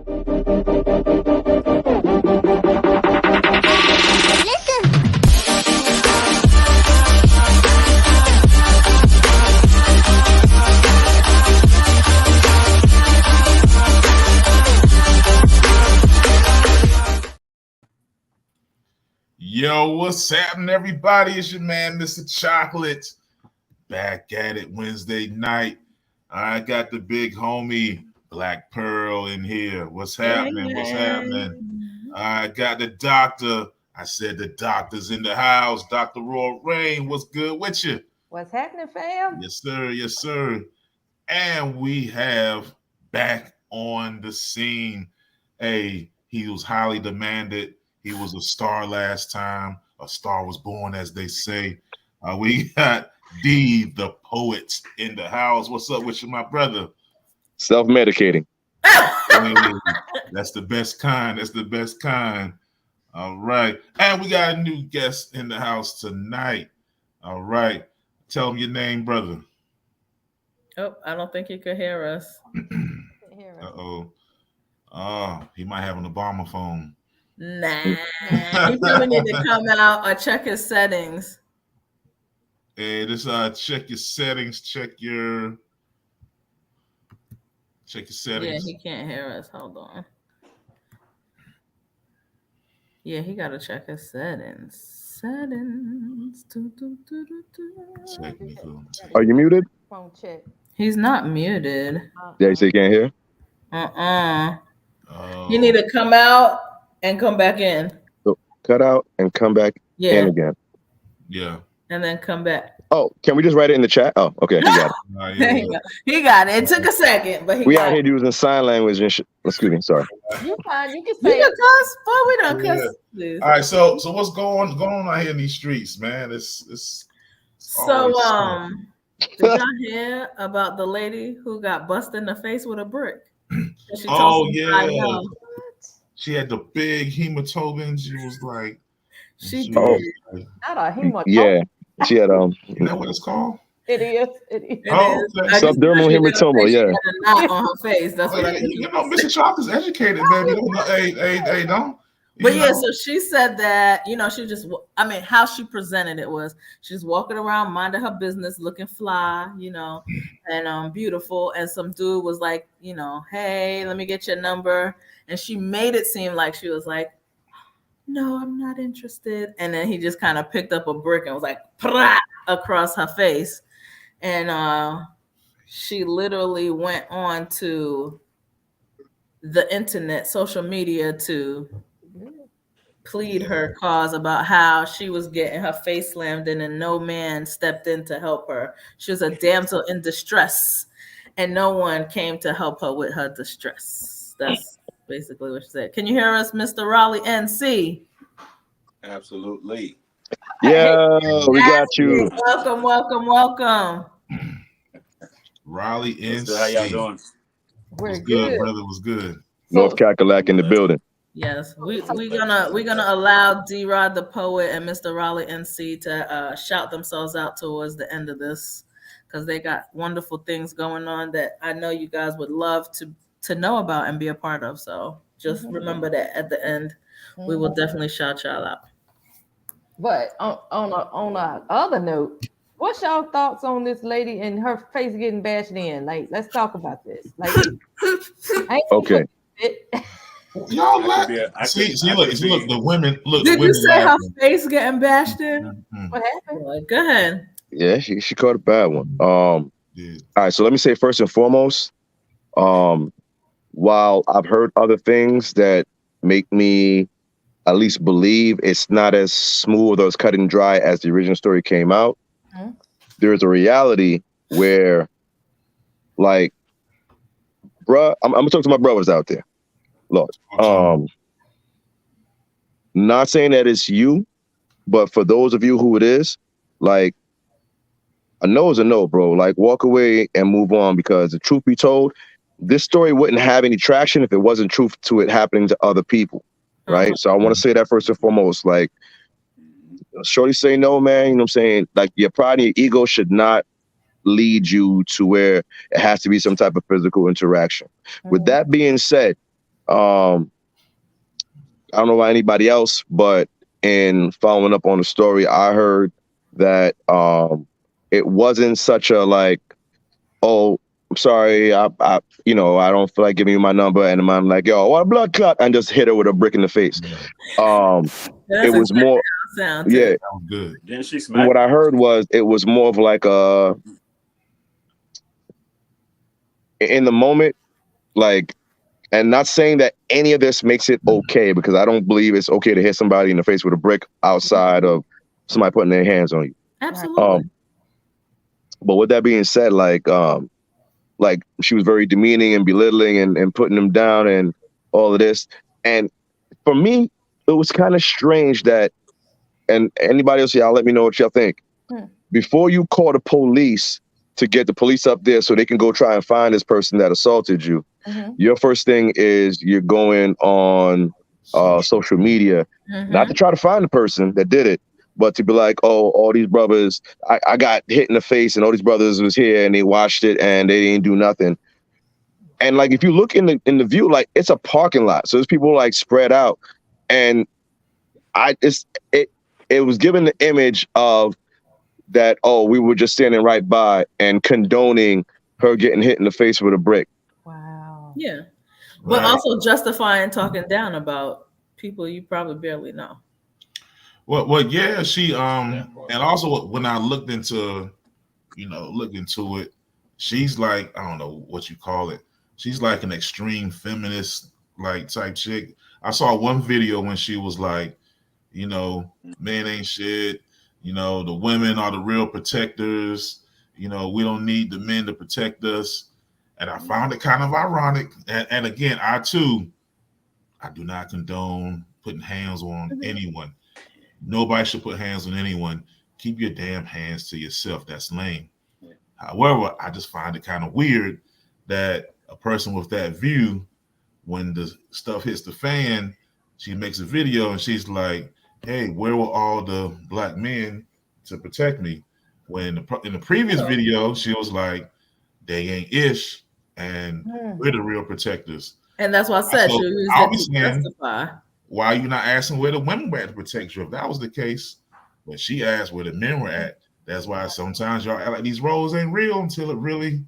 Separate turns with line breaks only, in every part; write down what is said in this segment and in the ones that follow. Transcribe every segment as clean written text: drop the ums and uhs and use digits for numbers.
Yo, what's happening, everybody? It's your man, Mr. Chocolate, back at it Wednesday night. I got the big homie Black Pearl in here. What's happening? What's happening? I got the doctor. I said the doctor's in the house. Dr. Roy Rain, what's good with you?
What's happening, fam?
Yes, sir. Yes, sir. And we have back on the scene. He was highly demanded. He was a star last time. A star was born, as they say. We got D, the poet, in the house. What's up with you, my brother?
Self-medicating.
Hey, that's the best kind. That's the best kind. All right. And we got a new guest in the house tonight. All right. Tell him your name, brother.
Oh, I don't think he could hear us.
Uh-oh. Oh, he might have an Obama phone.
Nah. He probably need to come out or check his settings.
Hey, this check your settings, check your settings.
Yeah, he can't hear us. Hold on. Yeah, he gotta check his settings. Settings.
Technical.
Are you muted?
Phone check.
He's not muted.
Yeah, you say you can't hear?
You need to come out and come back in.
So cut out and come back in again.
Yeah.
And then come back.
Oh, can we just write it in the chat? Oh, okay. He got
it. He got it. It took a second, but
we out here using sign language and shit. Excuse me, sorry.
You fine. You can say
you can cuss, but we don't cuss.
Yeah. All right, so what's going on out here in these streets, man? It's
so did y'all hear about the lady who got busted in the face with a brick?
She had the big hematoma. She was like,
she did.
Not a hematoma.
Yeah, she had
Is that what it's called?
It is.
Subdermal hematoma. Yeah.
Knot on her face. That's what I
mean. You know, Mr. Chocolate's educated, baby. Hey, don't.
But yeah, so she said that, she just, how she presented it was she's walking around, minding her business, looking fly, and beautiful. And some dude was like, hey, let me get your number. And she made it seem like she was like, no, I'm not interested. And then he just kind of picked up a brick and was like, Prah! Across her face. And she literally went on to the internet, social media, to plead her cause about how she was getting her face slammed in and no man stepped in to help her. She was a damsel in distress and no one came to help her with her distress. That's basically what she said. Can you hear us, Mr. Raleigh NC?
Absolutely.
Yeah, we got you.
Welcome.
Raleigh NC.
How y'all doing?
We're good, brother. Was good.
North Cackalack in the building.
Yes, we're gonna allow D-Rod the poet and Mr. Raleigh NC to shout themselves out towards the end of this because they got wonderful things going on that I know you guys would love to know about and be a part of. So just remember that at the end, we will definitely shout y'all out.
But on a other note, what's y'all thoughts on this lady and her face getting bashed in? Like, let's talk about this. Like,
okay.
Y'all look, the women. Look,
did you say
laughing.
Her face getting bashed in?
Mm-hmm.
What happened?
Like, go ahead.
Yeah, she caught a bad one. All right, so let me say first and foremost, while I've heard other things that make me at least believe it's not as smooth or as cut and dry as the original story came out, there's a reality where, like, bruh, I'm gonna talk to my brothers out there. Look, not saying that it's you, but for those of you who it is, like, a no is a no, bro. Like, walk away and move on, because the truth be told, this story wouldn't have any traction if it wasn't truth to it happening to other people, right? So I want to say that first and foremost. Like, shorty say no, man, you know what I'm saying? Like, your pride and your ego should not lead you to where it has to be some type of physical interaction. With that being said, I don't know about anybody else, but in following up on the story, I heard that it wasn't such a like, oh, I'm sorry, I don't feel like giving you my number, and I'm like, yo, what a blood clot, and just hit her with a brick in the face.
That's
It was
exactly
more,
how it sounded.
yeah.
That was good.
Then she smacked.
What I heard was it was more of like in the moment, like. And not saying that any of this makes it okay, because I don't believe it's okay to hit somebody in the face with a brick outside of somebody putting their hands on you.
Absolutely.
But with that being said, like she was very demeaning and belittling and putting them down and all of this. And for me, it was kind of strange that, and anybody else, y'all let me know what y'all think. Before you call the police to get the police up there so they can go try and find this person that assaulted you, your first thing is you're going on social media, not to try to find the person that did it, but to be like, oh, all these brothers, I got hit in the face and all these brothers was here and they watched it and they didn't do nothing. And like, if you look in the view, like it's a parking lot. So there's people like spread out. And it was given the image of that, oh, we were just standing right by and condoning her getting hit in the face with a brick.
Wow.
Yeah. But also justifying talking down about people you probably barely know.
Well, yeah, she and also when I looked into it, she's like, I don't know what you call it. She's like an extreme feminist like type chick. I saw one video when she was like, men ain't shit. The women are the real protectors. We don't need the men to protect us. And I found it kind of ironic. And again, I do not condone putting hands on anyone. Nobody should put hands on anyone. Keep your damn hands to yourself. That's lame. However, I just find it kind of weird that a person with that view, when the stuff hits the fan, she makes a video and she's like, hey, where were all the black men to protect me? When in the previous video, she was like, they ain't ish, and we're the real protectors.
And that's why I said she used it to justify.
Why are you not asking where the women were at to protect you? If that was the case, but she asked where the men were at. That's why sometimes y'all act like these roles ain't real until it really,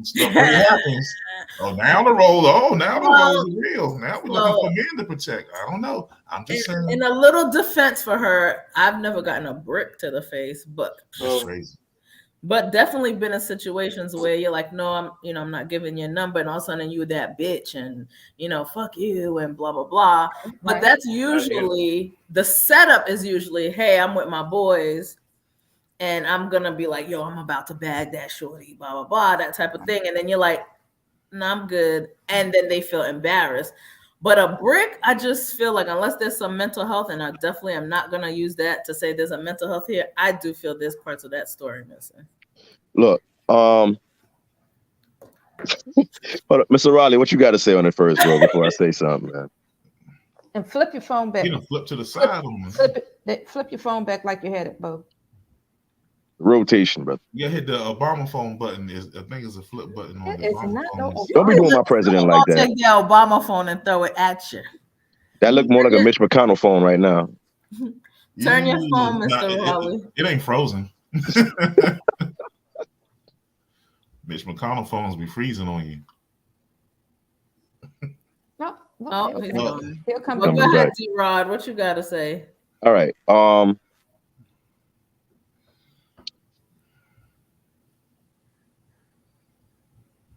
stuff really happens. Now the roles are real. Now we're looking for men to protect. I don't know. I'm just saying.
In a little defense for her, I've never gotten a brick to the face, but
that's crazy.
But definitely been in situations where you're like, no, I'm not giving you a number, and all of a sudden you that bitch, and fuck you, and blah blah blah. But that's usually the setup is usually, hey, I'm with my boys, and I'm gonna be like, yo, I'm about to bag that shorty, blah blah blah, that type of thing, and then you're like, no, I'm good, and then they feel embarrassed. But a brick, I just feel like unless there's some mental health, and I definitely am not gonna use that to say there's a mental health here, I do feel there's parts of that story missing.
Look, Mr. Riley, what you got to say on it first, bro, before I say something, man?
And flip your phone back.
Flip to the side on me.
Flip your phone back like you had it, Bo.
Rotation, brother.
Yeah, hit the Obama phone button. I think it's a flip button on the Obama phone.
Don't be doing my president like that.
Take the Obama phone and throw it at you.
That look more like a Mitch McConnell phone right now.
Turn your phone, Mr. Riley.
It ain't frozen. Mitch McConnell phones be freezing on you.
He'll come
back. Go ahead, D-Rod. What you got to say?
All right.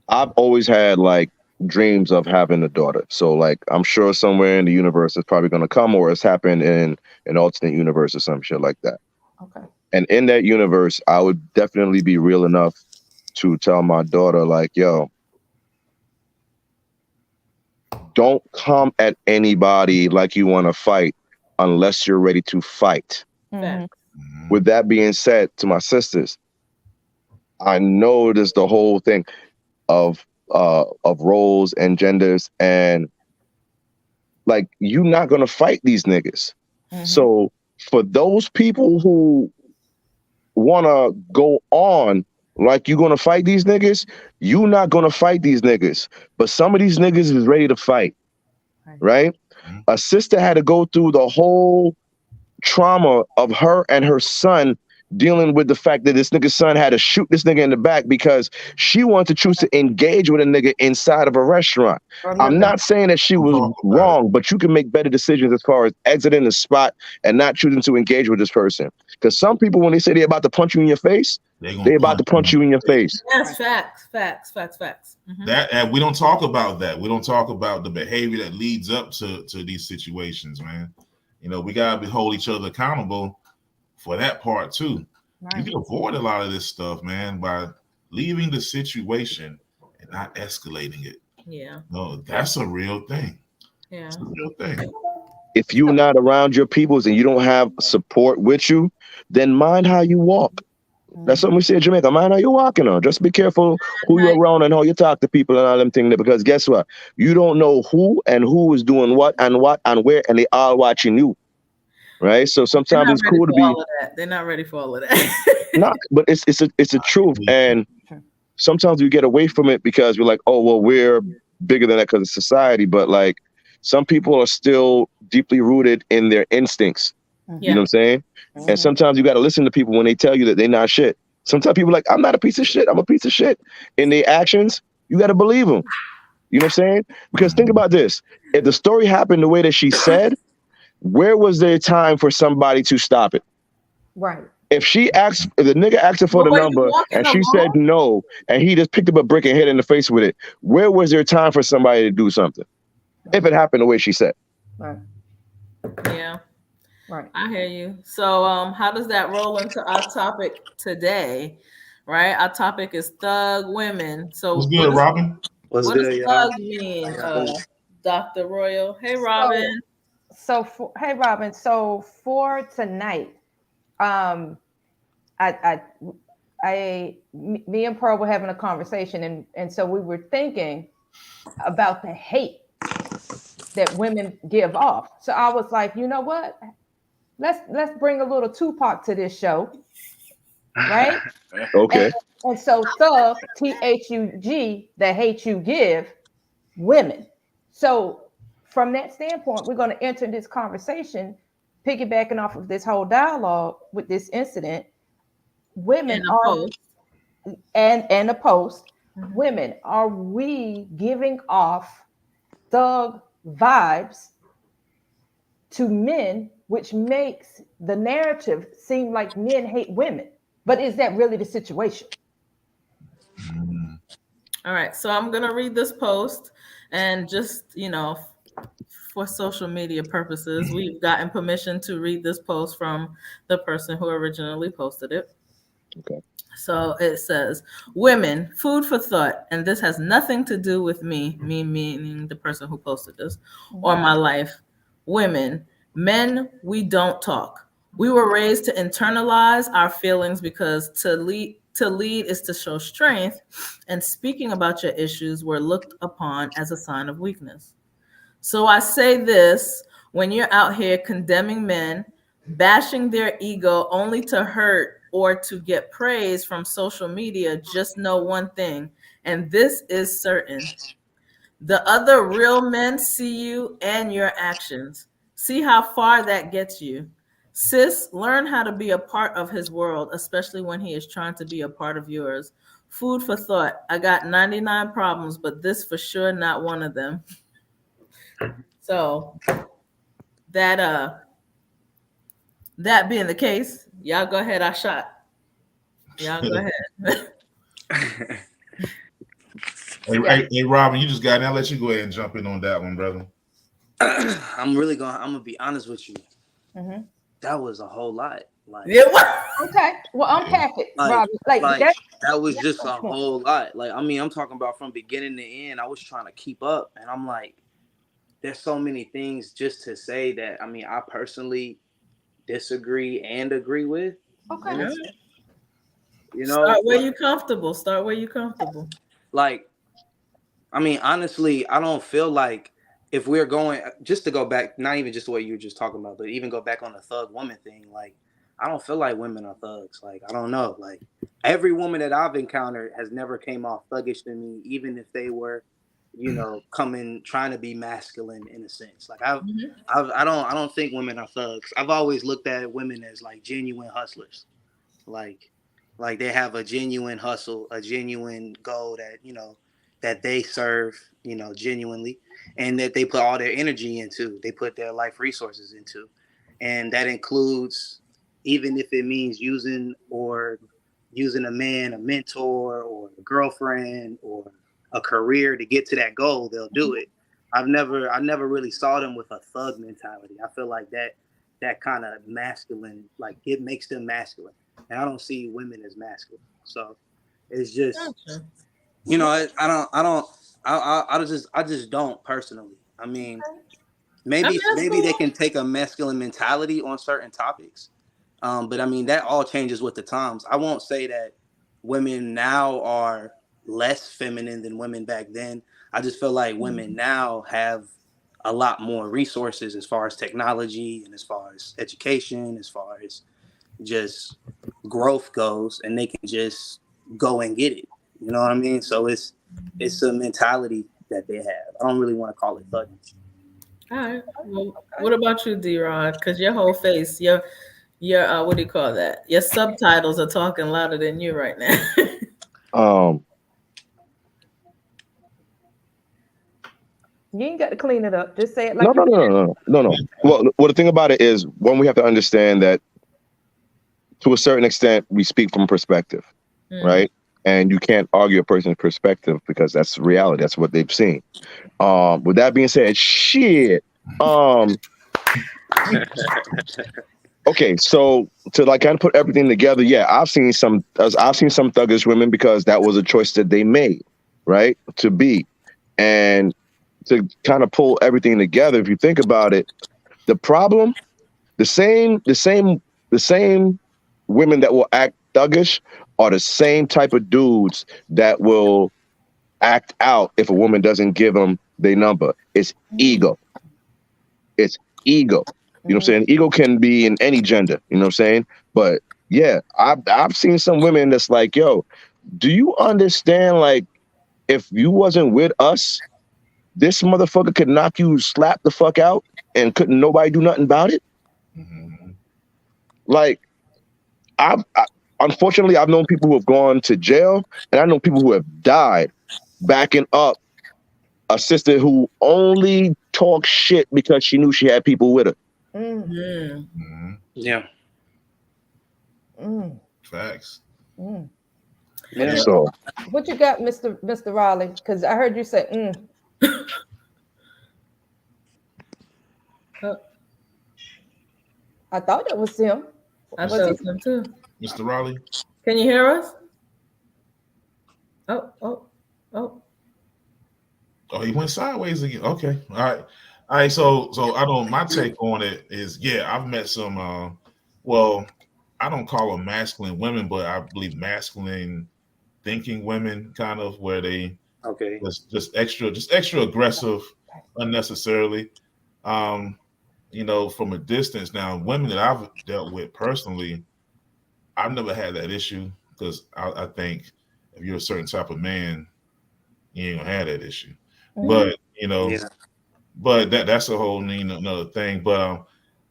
I've always had like dreams of having a daughter. So like, I'm sure somewhere in the universe it's probably going to come, or it's happened in an alternate universe or some shit like that.
Okay.
And in that universe, I would definitely be real enough to tell my daughter, like, yo, don't come at anybody like you want to fight unless you're ready to fight. Mm-hmm. With that being said, to my sisters, I know there's the whole thing of roles and genders, and like, you're not gonna fight these niggas. Mm-hmm. So for those people who wanna go on like you gonna fight these niggas, you not gonna fight these niggas. But some of these niggas is ready to fight, right?
Mhm.
A sister had to go through the whole trauma of her and her son dealing with the fact that this nigga's son had to shoot this nigga in the back because she wanted to choose to engage with a nigga inside of a restaurant. I'm not saying that she
We'll
was
talk about it.
wrong, but you can make better decisions as far as exiting the spot and not choosing to engage with this person. Because some people, when they say they're about to punch you in your face,
They're gonna
they're about to punch you in your face.
Yes, facts. Mhm.
That, and we don't talk about that. We don't talk about the behavior that leads up to these situations, man. You know, we gotta hold each other accountable for that part too. You can avoid a lot of this stuff, man, by leaving the situation and not escalating it.
Yeah.
No, that's a real thing.
Yeah.
It's a real thing.
If you're not around your peoples and you don't have support with you, then mind how you walk. That's something we say in Jamaica. Mind how you're walking on. Just be careful who you're around and how you talk to people and all them things. Because guess what? You don't know who and who is doing what and where, and they all watching you. Right? So
They're
sometimes
not
it's
ready
cool to
for
be
all of that. They're not ready for all of that.
not, but it's a truth. And sometimes we get away from it because we're like, oh well, we're bigger than that because of society. But like some people are still deeply rooted in their instincts. You know what I'm saying? And sometimes you got to listen to people when they tell you that they're not shit. Sometimes people are like, I'm not a piece of shit. I'm a piece of shit. In their actions, you got to believe them. You know what I'm saying? Because think about this. If the story happened the way that she said, where was there time for somebody to stop it?
Right.
If the nigga asked her for the
Were you
number
walking
and she said
alone?
no, and he just picked up a brick and hit her in the face with it, where was there time for somebody to do something? If it happened the way she said.
Right.
Yeah.
Right.
I hear you. So, how does that roll into our topic today? Right, our topic is thug women. So,
What's good, Robin?
What's
what does
good, y'all?
thug mean, Dr. Royal? Hey, Robin.
Hey Robin, so for tonight, um me and Pearl were having a conversation, and so we were thinking about the hate that women give off. So I was like, you know what? Let's bring a little Tupac to this show, right?
Okay.
And so thug, T.H.U.G, the hate you give, women. So from that standpoint, we're going to enter this conversation, piggybacking off of this whole dialogue with this incident. Women
And a
are,
post.
and a post. Women, are we giving off thug vibes to men, which makes the narrative seem like men hate women? But is that really the situation?
All right, so I'm gonna read this post, and just for social media purposes, we've gotten permission to read this post from the person who originally posted it.
Okay.
So it says, "Women, food for thought, and this has nothing to do with me meaning the person who posted this, or my life. Women, men, we don't talk. We were raised to internalize our feelings because to lead is to show strength, and speaking about your issues were looked upon as a sign of weakness. So I say this: when you're out here condemning men, bashing their ego only to hurt or to get praise from social media, just know one thing, and this is certain. The other real men see you and your actions. See how far that gets you. Sis, learn how to be a part of his world, especially when he is trying to be a part of yours. Food for thought. I got 99 problems, but this for sure not one of them." So that being the case, y'all go ahead. I shot. Y'all go ahead.
Hey, Robin, you just got in. I'll let you go ahead and jump in on that one, brother.
I'm gonna be honest with you.
Mm-hmm.
That was a whole lot. Like,
Yeah,
Okay, well, unpack it, Robin.
that was just a whole lot. Like, I mean, I'm talking about from beginning to end. I was trying to keep up, and I'm like, there's so many things just to say that. I mean, I personally disagree and agree with.
Okay.
Start where you're comfortable. Start where you're comfortable.
Like, I mean, honestly, I don't feel like if we're going just to go back, not even just what you were just talking about, but even go back on the thug woman thing, like, I don't feel like women are thugs. Like, I don't know. Like, every woman that I've encountered has never came off thuggish to me, even if they were, coming trying to be masculine in a sense. Like, I don't think women are thugs. I've always looked at women as like genuine hustlers. Like, they have a genuine hustle, a genuine goal that that they serve, genuinely, and that they put all their energy into. They put their life resources into, and that includes, even if it means using a man, a mentor, or a girlfriend, or a career to get to that goal, they'll do it. I never really saw them with a thug mentality. I feel like that kind of masculine, like, it makes them masculine, and I don't see women as masculine. So it's just, I just don't personally. I mean, maybe they can take a masculine mentality on certain topics, but I mean, that all changes with the times. I won't say that women now are less feminine than women back then. I just feel like women now have a lot more resources as far as technology and as far as education, as far as just growth goes, and they can just go and get it. You know what I mean? So it's a mentality that they have. I don't really want to call it thuggish.
All right. Well, what about you, D-Rod? Because your whole face, your what do you call that? Your subtitles are talking louder than you right now.
You ain't got to clean it up. Just say it like
no. Well, the thing about it is, one, we have to understand that to a certain extent, we speak from perspective, right? And you can't argue a person's perspective because that's reality. That's what they've seen. With that being said, shit. Okay, so to like kind of put everything together, yeah, I've seen some thuggish women because that was a choice that they made, right? To be. And to kind of pull everything together, if you think about it, the problem, the same women that will act thuggish are the same type of dudes that will act out if a woman doesn't give them their number. It's ego. It's ego. You know what I'm saying? Ego can be in any gender. You know what I'm saying? But yeah, I've seen some women that's like, yo, do you understand? Like, if you wasn't with us, this motherfucker could knock you slap the fuck out and couldn't nobody do nothing about it. Like, unfortunately, I've known people who have gone to jail, and I know people who have died backing up a sister who only talked shit because she knew she had people with her.
Yeah.
Facts.
Yeah.
So,
what you got, Mr. Raleigh? Because I heard you say, I thought that was him.
I thought it was him too.
Mr. Raleigh?
Can you hear us? Oh,
he went sideways again. Okay. All right. So I don't, my take on it is, yeah, I've met some, well, I don't call them masculine women, but I believe masculine thinking women, kind of, where they just extra aggressive unnecessarily. From a distance. Now, women that I've dealt with personally, I've never had that issue because I think if you're a certain type of man, you ain't gonna have that issue. But but that's a whole another thing. But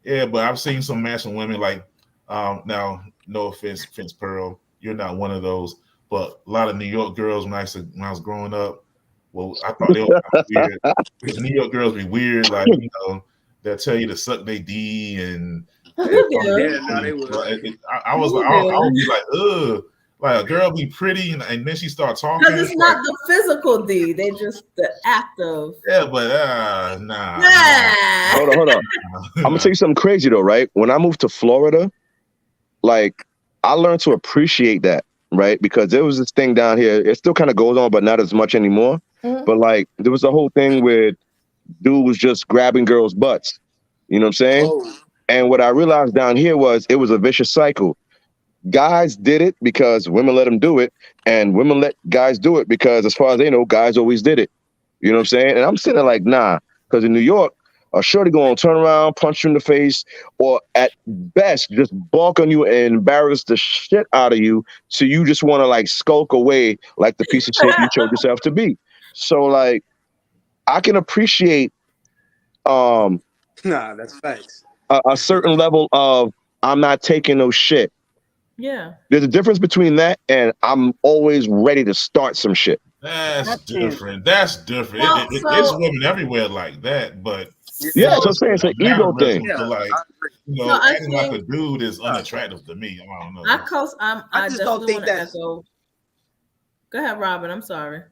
but I've seen some masculine women like now, no offense, Pearl, you're not one of those, but a lot of New York girls when I was growing up, well, I thought they were weird. Because New York girls be weird, like they'll tell you to suck their D and
they would.
I would be like, ugh. Like, a girl be pretty and then she start talking.
Because it's not the physical D, they just the act of.
Yeah, but nah.
Hold on. I'm gonna tell you something crazy though, right? When I moved to Florida, like, I learned to appreciate that, right? Because there was this thing down here. It still kind of goes on, but not as much anymore. But like, there was a whole thing where dude was just grabbing girls' butts. You know what I'm saying? And what I realized down here was it was a vicious cycle. Guys did it because women let them do it, and women let guys do it because, as far as they know, guys always did it. You know what I'm saying? And I'm sitting there like, nah, because in New York, a shorty gonna turn around, punch you in the face, or at best just balk on you and embarrass the shit out of you, so you just want to like skulk away like the piece of shit you showed yourself to be. So like, I can appreciate um
Nah, that's facts.
a certain level of I'm not taking no shit.
Yeah.
There's a difference between that and I'm always ready to start some shit.
That's
That's
different. That's different.
Well,
It's
so
women everywhere like that, but
Yeah,
so
so I'm saying it's an ego thing.
mannerism to like,
I agree.
so I
acting like a
think
dude is unattractive to me. I don't know.
I
just don't
definitely
think
want to
that's.
echo. Go ahead, Robin. I'm sorry.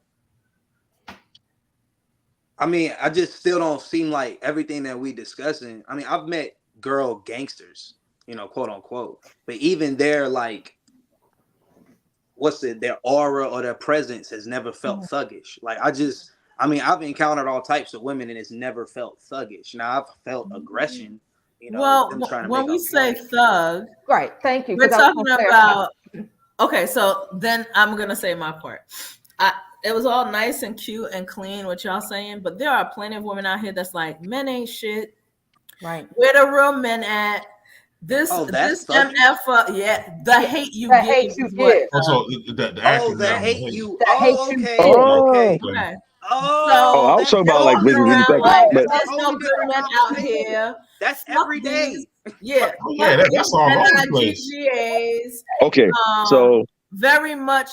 I mean, I just still don't seem like everything that we discussing. I mean, I've met girl gangsters, quote unquote, but even their like, their aura or their presence has never felt thuggish. Like I mean, I've encountered all types of women and it's never felt thuggish. Now I've felt aggression,
Well,
them trying to
when
make
we
a
say
point.
right.
thug,
Thank you.
we're
'Cause I was
talking
gonna clarify.
about. Okay, so then I'm gonna say my part. It was all nice and cute and clean what y'all saying, but there are plenty of women out here that's like, men ain't shit.
Right.
Where the real men at? This
That's
this
thuggish?
MF, the hate you
The
give
hate you
is what.
give.
Also, the
Oh,
acronym
that hate
hate.
you.
The hate
Oh,
you
okay.
give.
Oh,
Okay.
Okay.
oh,
Oh,
I was
that's
talking about
that's
like
Walking
this.
different.
around
Like,
like
That's
but
a
there's no
totally
good
different
men out
conversation.
here.
That's
Fuck
every
these.
day.
Yeah.
Oh yeah, that's all over the place.
NIGGAs.
okay, so
Very much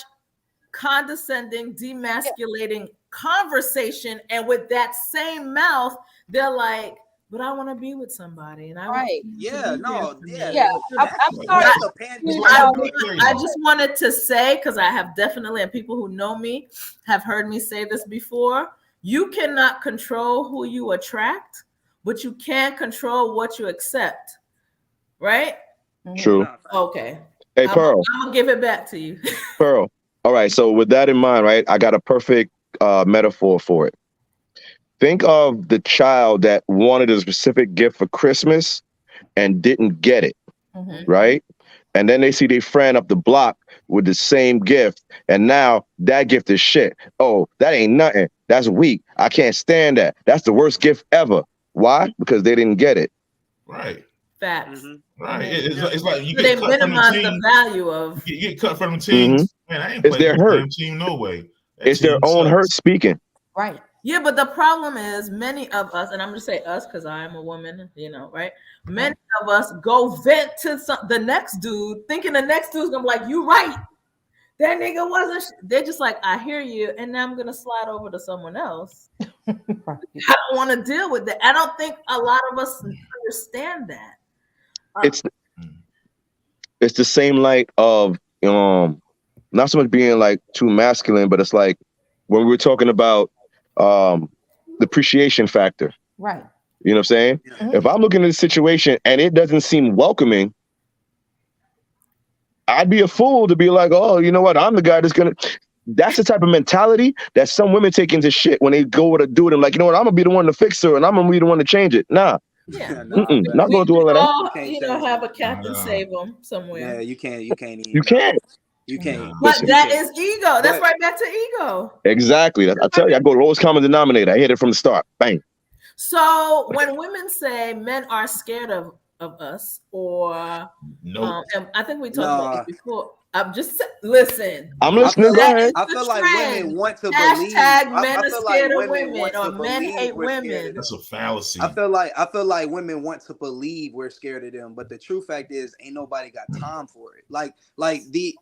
condescending, demasculating conversation, and with that same mouth, they're like, "But I want to be with somebody, and I want
Right.
you to
Yeah,
be there
no,
for
yeah.
me."
Yeah.
So
I'm
that's
sorry.
that's a pan.
It's
You
like
know,
I just wanted to say, because I have definitely, and people who know me have heard me say this before, you cannot control who you attract, but you can control what you accept. Right?
true.
Nah,
Okay.
Hey,
I'm
Pearl,
gonna give it back to you.
Pearl. All right, so with that in mind, right, I got a perfect metaphor for it. Think of the child that wanted a specific gift for Christmas and didn't get it,
Mhm.
right? And then they see their friend up the block with the same gift, and now that gift is shit. Oh, that ain't nothing. That's weak. I can't stand that. That's the worst gift ever. Why? Because they didn't get it.
Right.
Facts.
Right. It's like you
So they
get cut from the
minimize the
team.
value of.
You get cut from the
hmm
teams. Man, I ain't
It's
playing
their
no
hurt.
damn team no way. That
It's their
team
own hurt
sucks.
speaking.
Right.
Yeah, but the problem is many of us, and I'm gonna say us because I am a woman, right? Many of us go vent to the next dude, thinking the next dude's gonna be like, "You right, that nigga wasn't." They're just like, "I hear you," and now I'm gonna slide over to someone else.
Right.
I don't want to deal with that. I don't think a lot of us understand that.
It's the same light of not so much being like too masculine, but it's like when we were talking about the appreciation factor.
Right.
You know what I'm saying?
Mhm.
If I'm looking at a situation and it doesn't seem welcoming, I'd be a fool to be like, oh, you know what? I'm the guy that's gonna. That's the type of mentality that some women take into shit when they go with a dude and like, you know what? I'm gonna be the one to fix her and I'm gonna be the one to change it. Nah,
Yeah,
not going through all of that.
all,
You can't change
have a
that.
captain save them somewhere.
Yeah, you can't even.
You can't.
You can't.
But
Listen.
that is ego. That's
But-
right back to ego.
Exactly. I tell you, I go lowest common denominator. I hit it from the start. Bang.
So when women say men are scared of us, or
Nope.
and I think we talked about this before. I'm just listen.
I'm listening. Go ahead.
I feel like women want to believe.
Hashtag men
I
are
feel
scared
like
of
women
women,
want
or
to
men
believe
hate
we're scared of
women.
them.
That's a fallacy.
I feel like women want to believe we're scared of them, but the true fact is, ain't nobody got time for it. Like the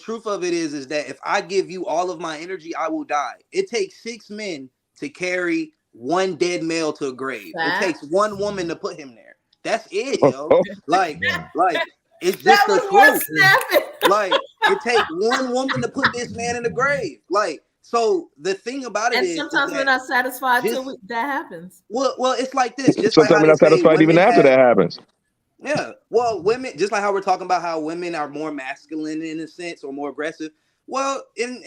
truth of it is that if I give you all of my energy, I will die. It takes 6 men to carry one dead male to a grave.
Facts.
It takes one woman to put him there. That's it, yo.
Oh,
Like it's
That
just the
was worth
truth.
snapping.
Like it takes one woman to put this man in the grave. Like, so the thing about it
And
is
sometimes
that
we're not satisfied
just-
till that happens.
well, it's like this. Just like
sometimes
how
we're
they
not
say
satisfied even
women
after that happens.
yeah. Well, women, just like how we're talking about how women are more masculine in a sense or more aggressive. Well, in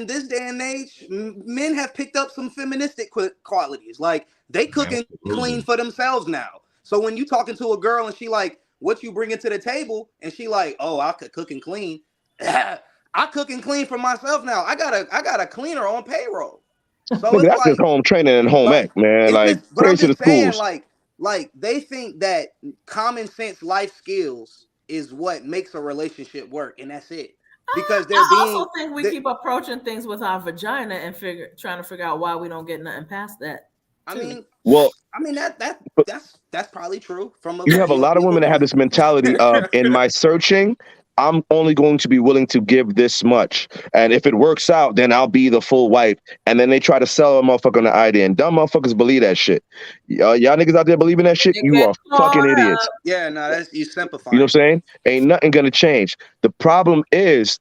this day and age, men have picked up some feministic qualities. Like they cook and clean for themselves now. So when you talking to a girl and she like, what you bringing to the table, and she like, oh, I could cook and clean. I cook and clean for myself now. I got a cleaner on payroll. So
Nigga,
it's
that's
like
just home training and home ec, man.
it's
Like,
just, but I'm
praise to the
just saying,
schools.
like, like they think that common sense life skills is what makes a relationship work, and that's it. Because they're
I
being
also think we keep approaching things with our vagina and trying to figure out why we don't get nothing past that.
I mean,
Well,
that's probably true from a
you have a lot of
POV of a
women that have
woman.
this mentality of, in my searching, I'm only going to be willing to give this much. And if it works out, then I'll be the full wife. And then they try to sell a motherfucker on the idea. And dumb motherfuckers believe that shit. Y'all niggas out there believing that shit,
They
you
get
are
caught
fucking idiots.
up.
Yeah, no, that's you
You know
simplifying.
what I'm saying? Ain't nothing gonna change. The problem is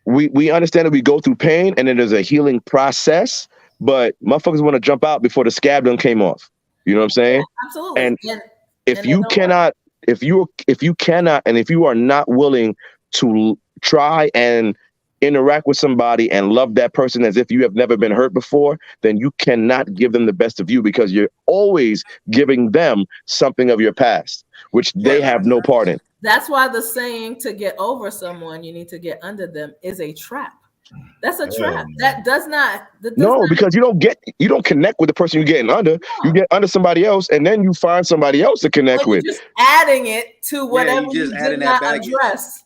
we understand that we go through pain and it is a healing process, but motherfuckers want to jump out before the scab done came off. You know what I'm saying?
Absolutely.
And
And
if
they
you
don't
cannot, if you cannot, and if you are not willing to try and interact with somebody and love that person as if you have never been hurt before, then you cannot give them the best of you, because you're always giving them something of your past, which they have no part in.
That's why the saying to get over someone, you need to get under them is a trap. That's a trap. That does not.
No, because you don't connect with the person you're getting under. You get under somebody else, and then you find somebody else to connect with.
Just adding it to whatever
you just
you
adding
did
that
not
baggage.
address.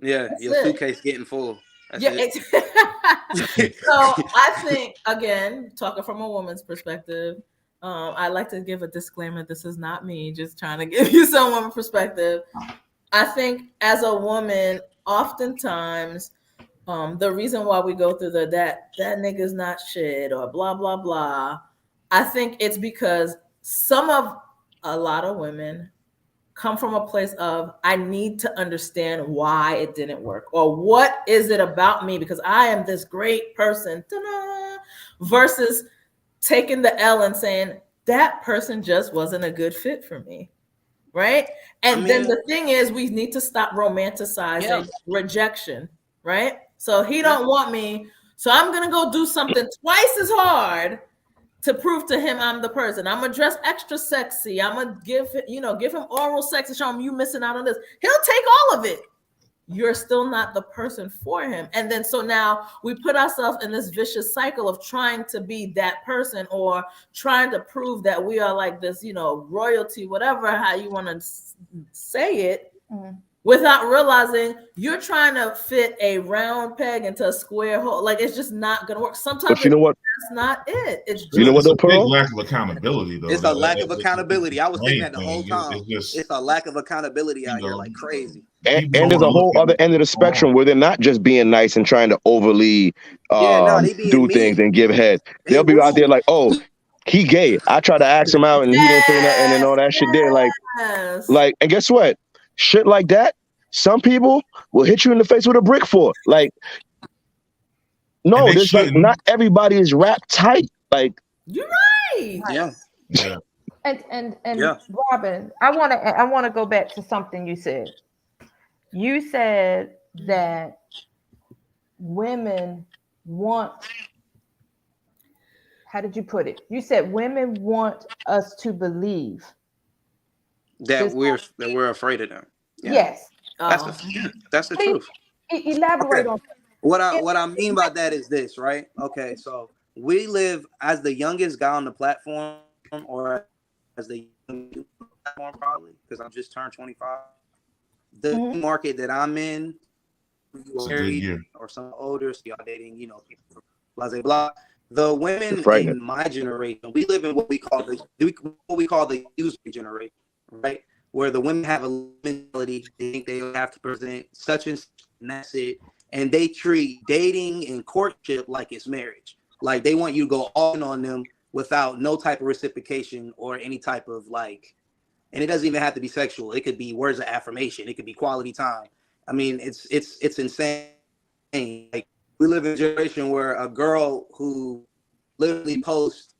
Yeah,
That's
your
it.
suitcase getting full. That's
Yeah.
it.
So I think, again, talking from a woman's perspective, I like to give a disclaimer. This is not me, just trying to give you some woman perspective. I think as a woman, oftentimes, the reason why we go through that nigga's not shit or blah blah blah, I think it's because a lot of women come from a place of, I need to understand why it didn't work, or what is it about me because I am this great person, versus taking the L and saying that person just wasn't a good fit for me. Right. And then the thing is, we need to stop romanticizing rejection. Right. So he don't want me, so I'm gonna go do something twice as hard to prove to him I'm the person. I'm gonna dress extra sexy. I'm gonna give him oral sex and show him you missing out on this. He'll take all of it. You're still not the person for him. And then so now we put ourselves in this vicious cycle of trying to be that person, or trying to prove that we are like this, royalty, whatever, how you want to say it, without realizing you're trying to fit a round peg into a square hole. Like, it's just not going to work. Sometimes
but you know what?
That's not it. It's just,
what, though, Pearl?
Big lack of accountability, though.
It's a lack of accountability. I was thinking that the whole time. It's a lack of accountability out here, like crazy.
And there's a whole other end of the spectrum where they're not just being nice and trying to overly do things and give head. They'll be out there like, oh, he gay. I tried to ask him out and he didn't say nothing and all that shit there. Like, and guess what? Shit like that, some people will hit you in the face with a brick for. Like, no, there's like, not everybody is wrapped tight. Like,
you're right.
Yeah.
And Robin, I want to go back to something you said. You said that women want, how did you put it? You said women want us to believe
that we're afraid of them. Yeah.
Yes.
That's the truth.
Elaborate on
that. What I mean by that is this, right? Okay, so we live as the youngest guy on the platform, or as the youngest platform, probably, because I'm just turned 25. The market that I'm in, married or some older, so y'all dating, people from blah blah blah. The women in my generation, we live in what we call the user generation, right? Where the women have a mentality, they think they have to present such and that's it, and they treat dating and courtship like it's marriage. Like, they want you to go all in on them without no type of reciprocation or any type of and it doesn't even have to be sexual. It could be words of affirmation. It could be quality time. I mean, it's insane. Like, we live in a generation where a girl who literally posts,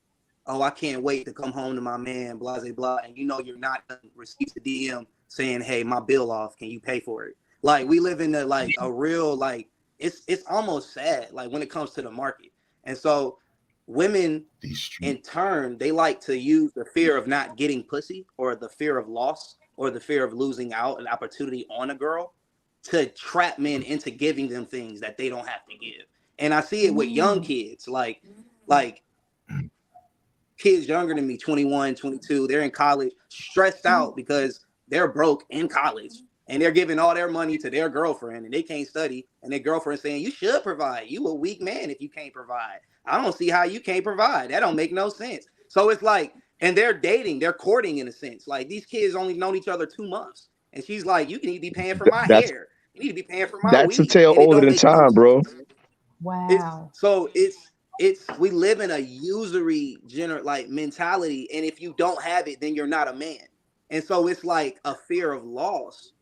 "Oh, I can't wait to come home to my man," blah blah blah, and you're not gonna receive the DM saying, "Hey, my bill off. Can you pay for it?" Like, we live in a real it's almost sad, like, when it comes to the market. And so women, in turn, they like to use the fear of not getting pussy, or the fear of loss, or the fear of losing out an opportunity on a girl, to trap men into giving them things that they don't have to give. And I see it with young kids, like kids younger than me, 21, 22, they're in college, stressed out because they're broke in college and they're giving all their money to their girlfriend and they can't study. And their girlfriend saying, you should provide. You a weak man if you can't provide. I don't see how you can't provide. That don't make no sense. So it's like, and they're dating, they're courting in a sense. Like these kids only known each other 2 months. And she's like, you need to be paying for my hair. You need to be paying for my
That's a
weed.
tale
And it
older
don't
than
make no
time, bro.
sense.
Wow.
It's we live in a usury mentality, and if you don't have it, then you're not a man. And so it's like a fear of loss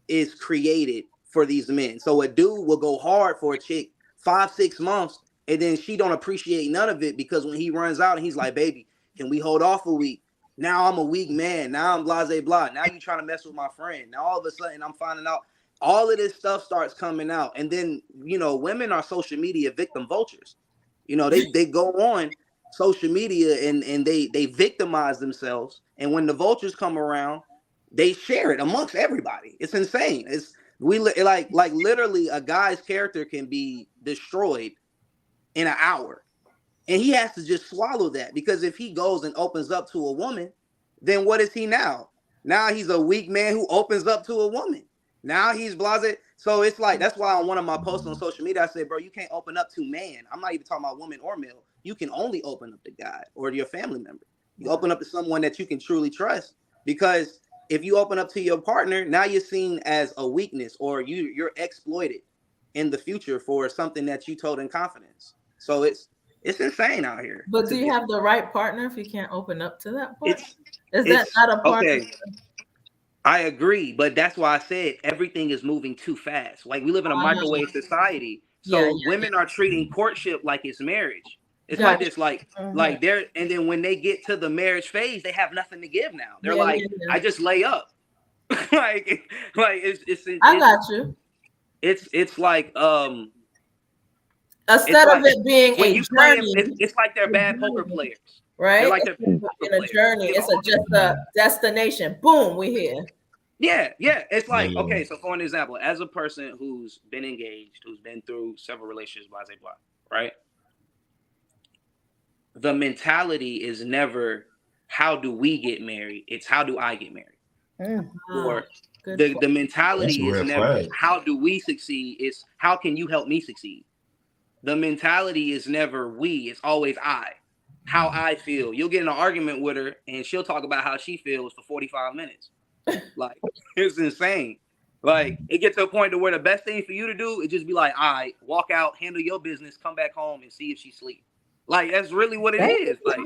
is created for these men. So a dude will go hard for a chick 5-6 months, and then she don't appreciate none of it because when he runs out and he's like, baby, can we hold off a week? Now I'm a weak man. Now I'm blase blah. Now you trying to mess with my friend. Now all of a sudden I'm finding out all of this stuff starts coming out. And then, women are social media victim vultures. They go on social media and they victimize themselves. And when the vultures come around, they share it amongst everybody. It's insane. Like literally a guy's character can be destroyed in an hour. And he has to just swallow that, because if he goes and opens up to a woman, then what is he now? Now he's a weak man who opens up to a woman. Now he's blasé. So it's like, that's why on one of my posts on social media, I said, bro, you can't open up to man. I'm not even talking about woman or male. You can only open up to God or to your family member. You open up to someone that you can truly trust, because if you open up to your partner, now you're seen as a weakness, or you're exploited in the future for something that you told in confidence. So it's insane out here.
But do you have the right partner if you can't open up to that part? Is that not a part?
Okay. I agree, but that's why I said everything is moving too fast. Like we live in a microwave society, so women are treating courtship like it's marriage. It's like this, like they're, and then when they get to the marriage phase, they have nothing to give now. They're I just lay up. like it's
I got you.
It's like
instead of it being a journey,
it's like they're bad poker players,
right?
They're like
in a journey, it's just a destination. Boom, we're here.
Yeah. It's like, okay, so for an example, as a person who's been engaged, who's been through several relationships, blah, blah, blah, right? The mentality is never how do we get married? It's how do I get married? Or the mentality is never how do we succeed? It's how can you help me succeed? The mentality is never we, it's always I. How I feel. You'll get in an argument with her and she'll talk about how she feels for 45 minutes. Like, it's insane. Like, it gets to a point to where the best thing for you to do is just be like, all right, walk out, handle your business, come back home and see if she sleeps. Like, that's really what it is. Like,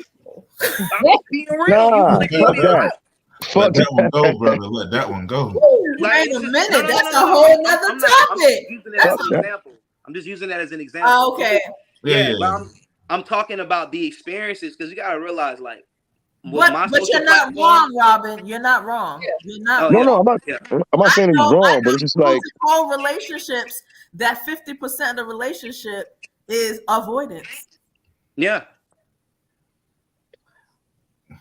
I'm being real.
Let that one go, brother. Let that one go.
Wait a minute. That's a whole nother topic.
I'm just using that as an example.
Okay.
Yeah. But I'm talking about the experiences, because you got to realize, like,
but you're not wrong, Robin. You're not wrong. You're not wrong.
No, I'm not saying it's wrong, but it's just like
whole relationships, that 50% of the relationship is avoidance.
Yeah.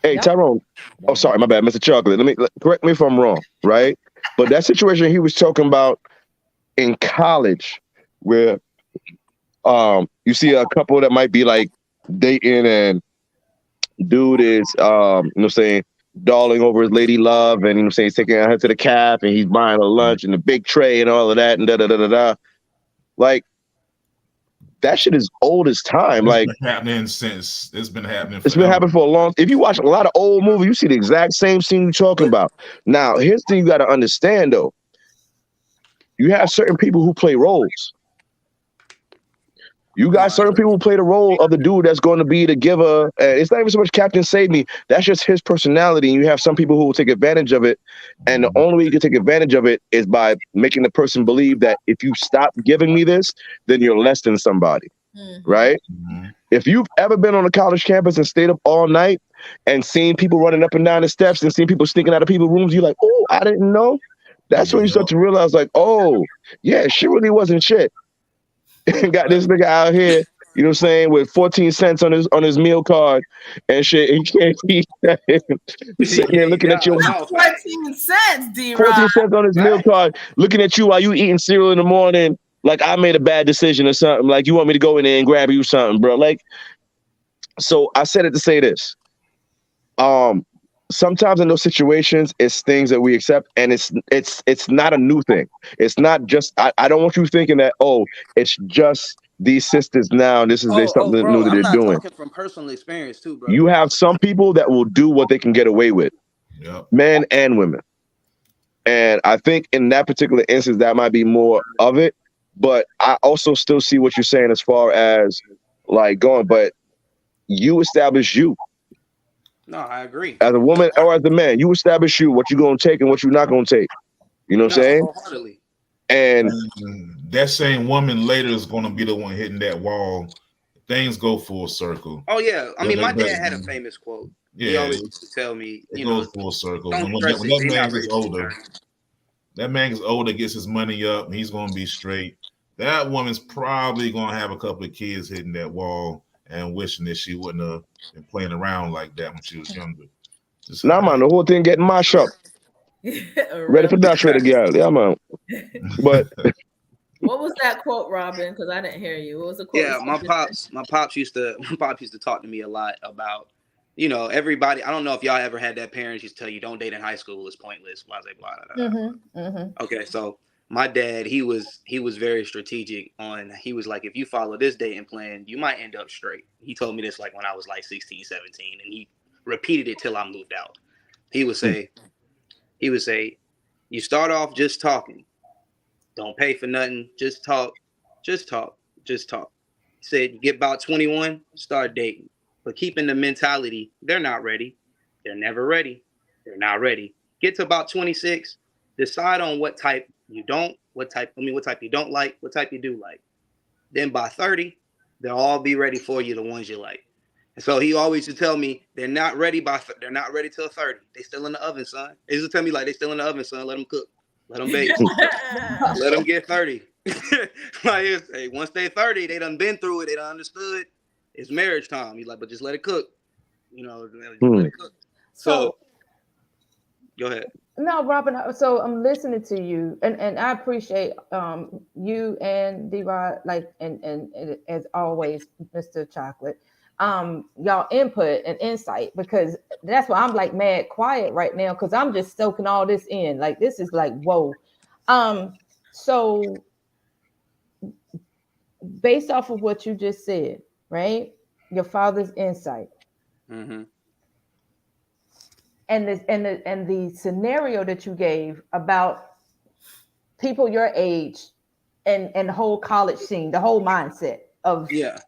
Hey, Tyrone. Oh, sorry, my bad, Mr. Chocolate. Correct me if I'm wrong, right? But that situation he was talking about in college, where you see a couple that might be like dating, and dude is darling over his lady love, and he's taking her to the caf, and he's buying her lunch and the big tray and all of that, and da. Like, that shit is old as time. Like,
it's been happening since it's been happening.
It's been happening for a long. If you watch a lot of old movies, you see the exact same scene you're talking about. Now, here's the thing you got to understand, though. You have certain people who play roles. You got certain people who play the role of the dude that's going to be the giver. It's not even so much Captain Save Me. That's just his personality. And you have some people who will take advantage of it. And the only way you can take advantage of it is by making the person believe that if you stop giving me this, then you're less than somebody. Right? If you've ever been on a college campus and stayed up all night and seen people running up and down the steps and seen people sneaking out of people's rooms, you're like, oh, I didn't know. That's when you start to realize, like, oh, yeah, shit really wasn't shit. Got this nigga out here, you know what I'm saying, with 14 cents on his meal card and shit. And he can't eat that. Sitting there looking at you.
14 cents, D-Rock.
14 cents on his meal card, looking at you while you eating cereal in the morning, like I made a bad decision or something. Like, you want me to go in there and grab you something, bro. Like, so I said it to say this. Sometimes in those situations, it's things that we accept, and it's not a new thing. It's not just. I don't want you thinking that, oh, it's just these sisters now. This is
Oh,
something new
bro,
that
I'm
they're
not
doing.
talking from personal experience too,
You
brother.
have some people that will do what they can get away with,
Yep.
men and women. And I think in that particular instance, that might be more of it. But I also still see what you're saying as far as like going, but you establish you
No, I agree.
as a woman or as a man. You establish you, what you're going to take and what you're not going to take. You know what I'm
No,
saying?
wholeheartedly.
And
That same woman later is going to be the one hitting that wall. Things go full circle.
Oh yeah, I
But
mean,
they,
my
but
dad had a famous quote. He
yeah,
always used to tell me,
it goes full circle.
don't
When
stress it.
that
They're
man
not
gets
ready to
older,
turn.
that man gets older, gets his money up, he's going to be straight. That woman's probably going to have a couple of kids hitting that wall and wishing that she wouldn't have been playing around like that when she was younger. Just
now, man, the whole thing getting mashed up. Ready for that shit again. Yeah, man. But
What was that quote, Robin? Because I didn't hear you. What was the quote?
Yeah, my pops used to talk to me a lot about, everybody. I don't know if y'all ever had that parents used to tell you don't date in high school, it's pointless, blah blah blah. Okay, so my dad, he was very strategic on. He was like, if you follow this dating plan, you might end up straight. He told me this like when I was like 16, 17, and he repeated it till I moved out. He would say, you start off just talking. Don't pay for nothing. Just talk. Just talk. Just talk. He said, you get about 21, start dating. But keeping the mentality, they're not ready. They're never ready. They're not ready. Get to about 26, decide on what type you don't, what type you don't like, what type you do like. Then by 30, they'll all be ready for you, the ones you like. And so he always used to tell me they're not ready till 30. They still in the oven, son. He used to tell me like they still in the oven, son. Let them cook. Let them bake. Let them get 30. Like, hey, once they 30, they done been through it. They done understood. It's marriage time. He's like, but just let it cook. Just let it cook. So go ahead.
No, Robin. So I'm listening to you, and I appreciate you and D-Rod, like, and as always, Mr. Chocolate, y'all input and insight, because that's why I'm like mad quiet right now, because I'm just soaking all this in. Like, this is like, whoa. So based off of what you just said, right? Your father's insight.
Mm-hmm.
And the scenario that you gave about people your age and the whole college scene, the whole mindset of
Yeah.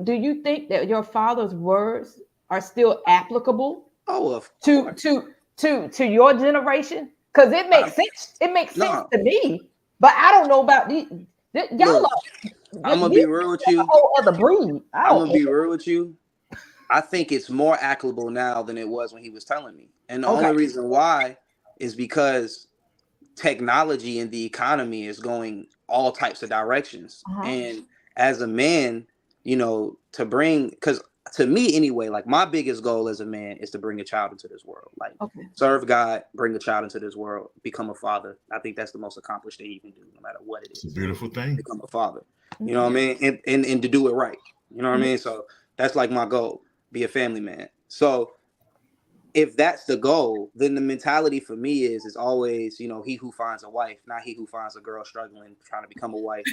do you think that your father's words are still applicable
Oh, of
to
course.
to your generation? Because it makes sense. It makes sense to me, but I don't know about these. Y'all
Look, I'm gonna be real with you.
a whole other breed.
I'm gonna be real with you. I think it's more applicable now than it was when he was telling me. And the only reason why is because technology and the economy is going all types of directions. And as a man, because to me anyway, like my biggest goal as a man is to bring a child into this world. Like serve God, bring a child into this world, become a father. I think that's the most accomplished thing you can do, no matter what it is.
It's a beautiful thing.
Become a father. You know what I mean? And to do it right. You know what I mean? So that's like my goal. Be a family man. So if that's the goal, then the mentality for me is always, he who finds a wife, not he who finds a girl struggling, trying to become a wife,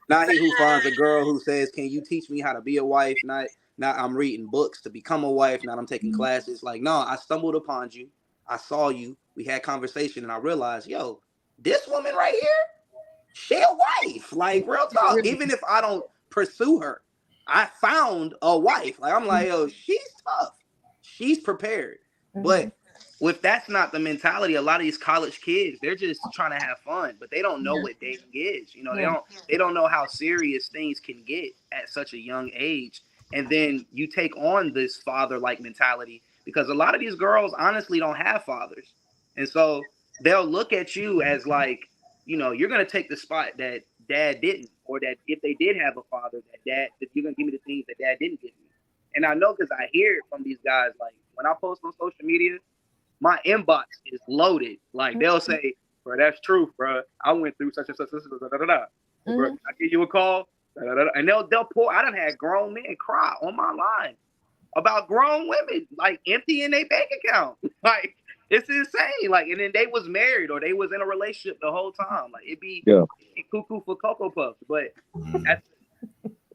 not he who finds a girl who says, can you teach me how to be a wife? Not I'm reading books to become a wife, not I'm taking classes. Like, no, I stumbled upon you. I saw you. We had conversation and I realized, yo, this woman right here, she a wife. Like, real talk. Even if I don't pursue her, I found a wife. Like, I'm like, yo, she's tough. She's prepared. But if that's not the mentality, a lot of these college kids, they're just trying to have fun, but they don't know what dating is. They don't know how serious things can get at such a young age. And then you take on this father-like mentality because a lot of these girls honestly don't have fathers. And so they'll look at you as like, you're going to take the spot that dad didn't, or that if they did have a father, that you're going to give me the things that dad didn't give me. And I know because I hear it from these guys. Like when I post on social media, my inbox is loaded. Like they'll say, "Bro, that's truth, bro. I went through such and such, Bro, I give you a call, and they'll pour. I done had grown men cry on my line about grown women like emptying their bank account. Like it's insane. Like, and then they was married or they was in a relationship the whole time. Like it'd be cuckoo for Cocoa Puffs. But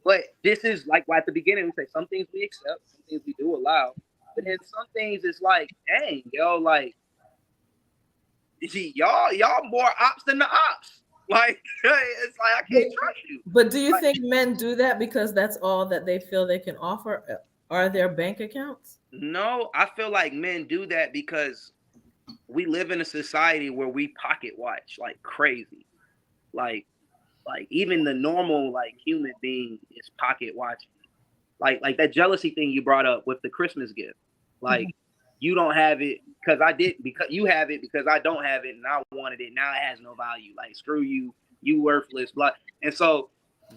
but this is like at the beginning we say some things we accept, some things we do allow, but then some things it's like, dang, yo, like y'all more ops than the ops. Like it's like I can't trust you.
But do you think men do that because that's all that they feel they can offer? Are their bank accounts?
No, I feel like men do that because we live in a society where we pocket watch like crazy. Like even the normal like human being is pocket watching. Like that jealousy thing you brought up with the Christmas gift. Like you don't have it because I did, because you have it because I don't have it and I wanted it. Now it has no value. Like screw you, you worthless. Blah. And so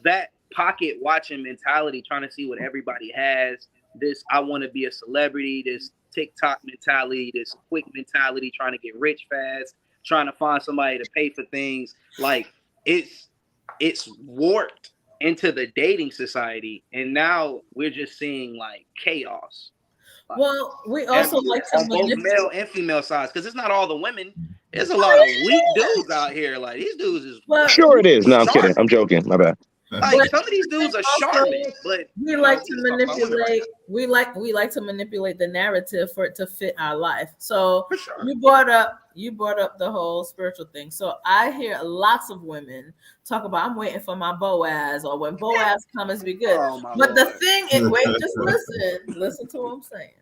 that pocket watching mentality, trying to see what everybody has, this I want to be a celebrity, this TikTok mentality, this quick mentality, trying to get rich fast, trying to find somebody to pay for things. Like it's warped into the dating society, and now we're just seeing like chaos.
Well, we also like to
on both male and female sides, because it's not all the women. There's a lot of weak dudes out here. Like these dudes is
sure it is. No, I'm kidding. I'm joking. My bad.
Like some of these dudes are charming, but
we like to manipulate. We like to manipulate the narrative for it to fit our life. So you brought up the whole spiritual thing. So I hear lots of women talk about, I'm waiting for my Boaz, or when Boaz comes, be good. But the thing is, wait, just listen to what I'm saying.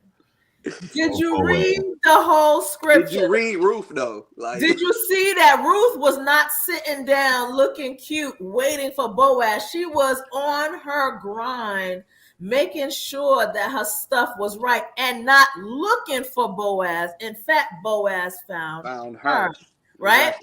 Did you read the whole scripture?
Did you read Ruth though? Like,
did you see that Ruth was not sitting down looking cute, waiting for Boaz? She was on her grind, making sure that her stuff was right and not looking for Boaz. In fact, Boaz found her. Right?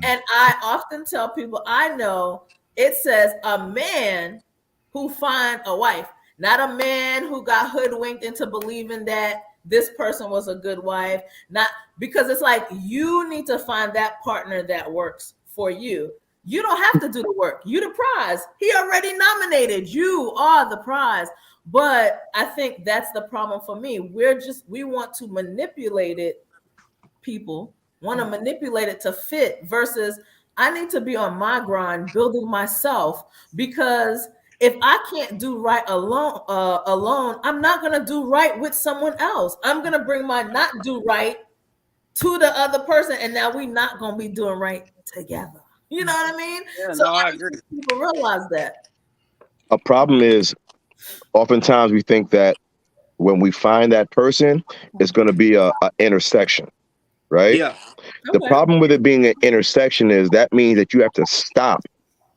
And I often tell people, I know it says a man who finds a wife, not a man who got hoodwinked into believing that this person was a good wife, not because it's like you need to find that partner that works for you. You don't have to do the work. You the prize. He already nominated. You are the prize. But I think that's the problem for me. We want to manipulate it. People want to manipulate it to fit versus I need to be on my grind, building myself, because if I can't do right alone, I'm not going to do right with someone else. I'm going to bring my not do right to the other person, and now we're not going to be doing right together. You know what I mean?
Yeah,
so
I agree.
People realize that.
A problem is oftentimes we think that when we find that person, it's going to be a intersection, right?
Yeah.
The problem with it being an intersection is that means that you have to stop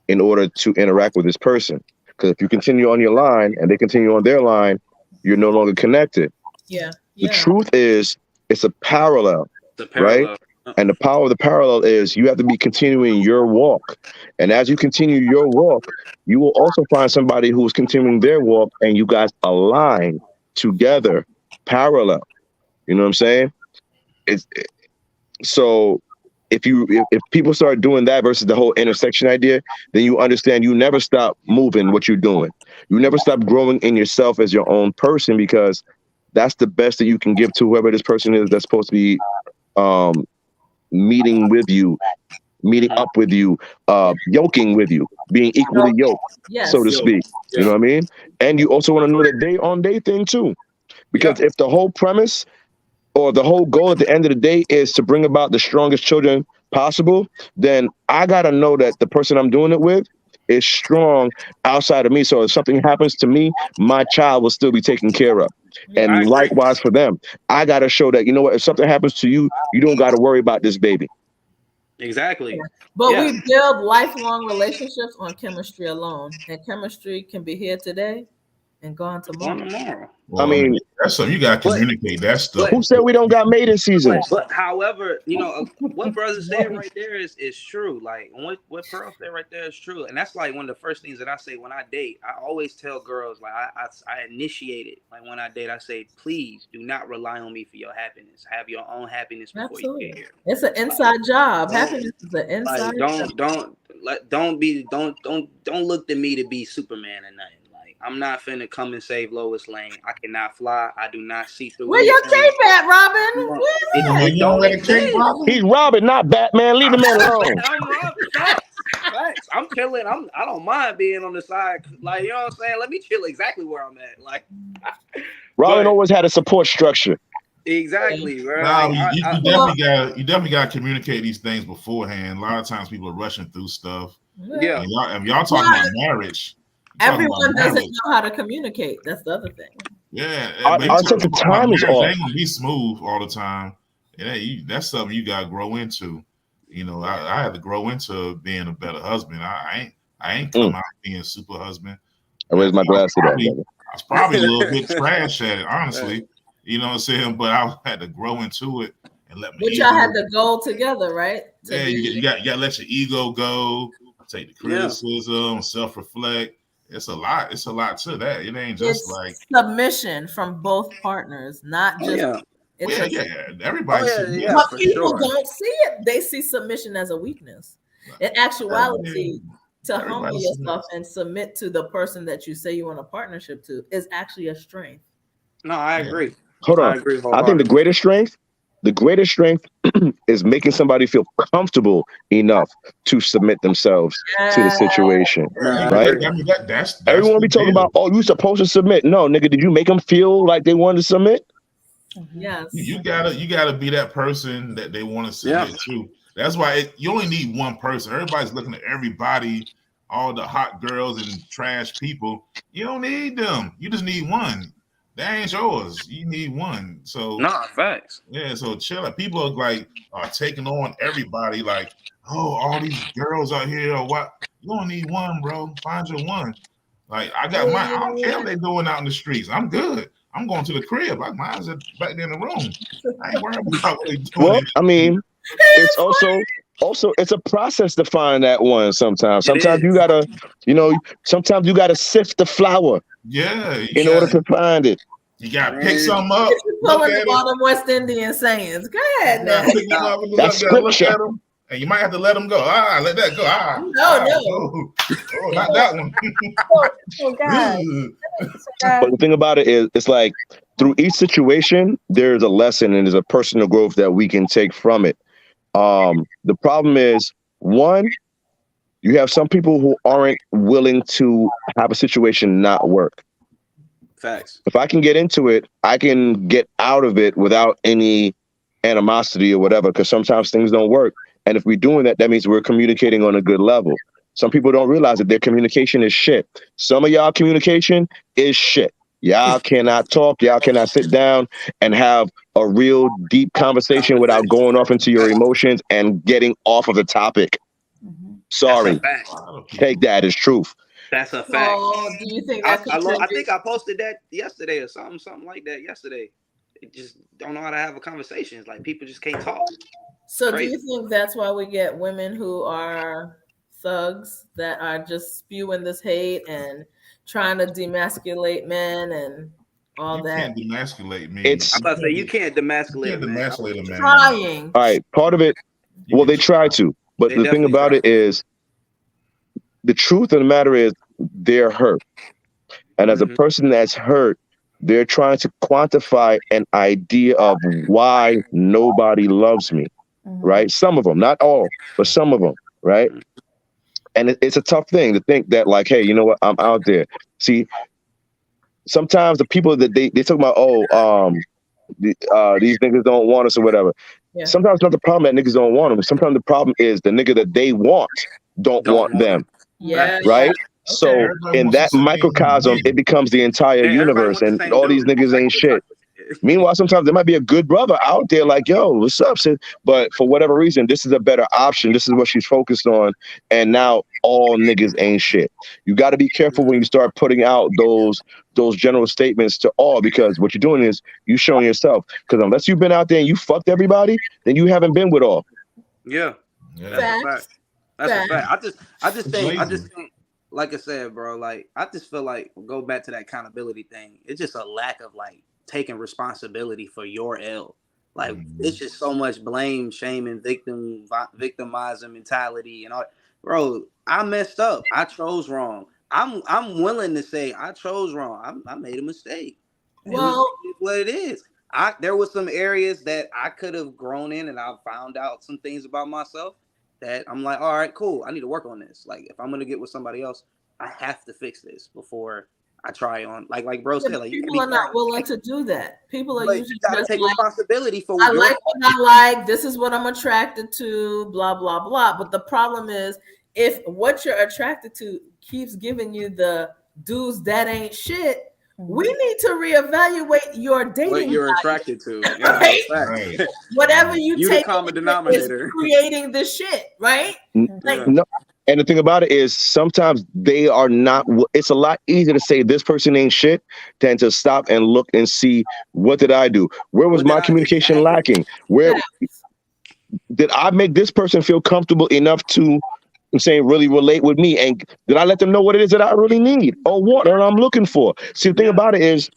in order to interact with this person. Because if you continue on your line and they continue on their line, you're no longer connected.
Yeah.
The truth is, it's a parallel, right? And the power of the parallel is you have to be continuing your walk. And as you continue your walk, you will also find somebody who is continuing their walk, and you guys align together, parallel. You know what I'm saying? So if people start doing that versus the whole intersection idea, then you understand you never stop moving what you're doing. You never stop growing in yourself as your own person, because that's the best that you can give to whoever this person is that's supposed to be meeting with you, meeting up with you, yoking with you, being equally yoked, so to speak. You know what I mean? And you also want to know the day-on-day thing too. Because if the whole premise or the whole goal at the end of the day is to bring about the strongest children possible, then I got to know that the person I'm doing it with is strong outside of me. So if something happens to me, my child will still be taken care of. And likewise for them, I got to show that, you know what, if something happens to you, you don't got to worry about this baby.
Exactly.
But we build lifelong relationships on chemistry alone. And chemistry can be here today and gone tomorrow.
Well, I mean, that's something you gotta communicate. That stuff.
Who said we don't got mating season?
But however, you know what brother said right there is true. Like what Pearl said right there is true, and that's like one of the first things that I say when I date. I always tell girls, like I initiate it. Like when I date, I say, please do not rely on me for your happiness. Have your own happiness before you get here.
It's an inside job. Happiness is an inside job.
Don't look to me to be Superman or nothing. Like I'm not finna come and save Lois Lane. I cannot fly. I do not see through
Where your
anything.
cape at, Robin? Where is
Come on, man.
It
You don't
don't
let it cape,
exist.
Robin?
He's Robin, not Batman. Leave the man alone.
I'm facts. Facts. I'm chilling. I don't mind being on the side. Like, you know what I'm saying? Let me chill exactly where I'm at. Like,
Robin
but
always had a support structure.
exactly, bro.
No,
Like,
you definitely gotta communicate these things beforehand. A lot of times people are rushing through stuff.
yeah.
And if y'all talking about marriage,
Everyone doesn't know how to communicate. That's the other thing.
Yeah,
Our sense of time is off.
They ain't gonna be smooth all the time. That's something you gotta grow into. You know, I had to grow into being a better husband. I ain't come out being super husband.
I raised my glass to that, brother.
I was probably a little bit trash at it, honestly. You know what I'm saying? But I had to grow into it and let me.
But y'all had to go together, right?
Yeah, you got to let your ego go, take the criticism, self-reflect. It's a lot. It's a lot to that. It ain't just like
submission from both partners, not just.
Everybody.
But people don't see it. They see submission as a weakness. In actuality, to humble yourself and submit to the person that you say you want a partnership to is actually a strength.
No, I agree.
Hold on. I think the greatest strength is making somebody feel comfortable enough to submit themselves to the situation. Right? Everyone be talking about, oh, you're supposed to submit. No, nigga, did you make them feel like they wanted to submit?
Yes.
You gotta be that person that they want to submit to. That's why you only need one person. Everybody's looking at everybody, all the hot girls and trash people. You don't need them. You just need one. That ain't yours. You need one. So
facts.
Yeah, so chill. People are taking on everybody. Like, oh, all these girls out here or what? You don't need one, bro. Find your one. Like, I got mine. I don't care what they're doing out in the streets. I'm good. I'm going to the crib. Mine's back there in the room. I ain't worried about what they're doing.
Well, I mean, it's also it's a process to find that one. Sometimes you gotta, sometimes you gotta sift the flour.
Yeah.
In order to find it.
You gotta pick something up.
Look at all them West Indian sayings. Go ahead now.
That's scripture.
And you might have to let them go. Let that go.
No.
Oh, not that one.
Oh God.
But the thing about it is, it's like through each situation, there's a lesson and there's a personal growth that we can take from it. The problem is, one, you have some people who aren't willing to have a situation not work.
Facts.
If I can get into it, I can get out of it without any animosity or whatever, because sometimes things don't work. And if we're doing that, that means we're communicating on a good level. Some people don't realize that their communication is shit. Some of y'all communication is shit. Y'all cannot talk. Y'all cannot sit down and have a real deep conversation without going off into your emotions and getting off of the topic. Sorry. Take that as truth.
That's a fact.
Do you think that
I think I posted that yesterday or something like that yesterday. They just don't know how to have a conversation. It's like people just can't talk.
So do you think that's why we get women who are thugs that are just spewing this hate and trying to demasculate men and all that?
You can't demasculate me.
I'm
about to say you can't demasculate
a man.
Trying.
All right, part of it. Well, they try to, but the thing about it is, the truth of the matter is, they're hurt, and as a person that's hurt, they're trying to quantify an idea of why nobody loves me. Right? Some of them, not all, but some of them. Right? And it's a tough thing to think that, like, hey, you know what? I'm out there. See, sometimes the people that they talk about, these niggas don't want us or whatever. Yeah. Sometimes it's not the problem that niggas don't want them. Sometimes the problem is the nigga that they want don't want them.
Yeah.
Right? Okay. So in that microcosm, it becomes the entire universe, and all these niggas ain't shit. Meanwhile, sometimes there might be a good brother out there like, yo, what's up, sis? But for whatever reason, this is a better option. This is what she's focused on. And now all niggas ain't shit. You got to be careful when you start putting out those general statements to all, because what you're doing is you showing yourself. Because unless you've been out there and you fucked everybody, then you haven't been with all.
Yeah. That's a fact. That's a fact. I just think, like I said, bro, like, I just feel like, go back to that accountability thing. It's just a lack of, like, taking responsibility for your L. Like, it's just so much blame, shame, and victimizing mentality and all. Bro, I messed up. I chose wrong. I'm willing to say I chose wrong. I made a mistake.
Well,
it's what it is. There was some areas that I could have grown in, and I found out some things about myself that I'm like, all right, cool. I need to work on this. Like, if I'm gonna get with somebody else, I have to fix this before I try on. Like bro said, like
people are not willing to do that. People are usually
you gotta
just
take
like,
responsibility for
I like what I like. This is what I'm attracted to. Blah blah blah. But the problem is, if what you're attracted to keeps giving you the dudes that ain't shit, we need to reevaluate your dating.
What you're attracted to,
right?
Right.
Whatever you
the
take
common denominator
is creating the shit, right? Like,
No. And the thing about it is sometimes they are not, it's a lot easier to say this person ain't shit than to stop and look and see, what did I do? Where was my communication lacking? Where did I make this person feel comfortable enough to, I'm saying, really relate with me? And did I let them know what it is that I really need or what I'm looking for? See, the thing about it is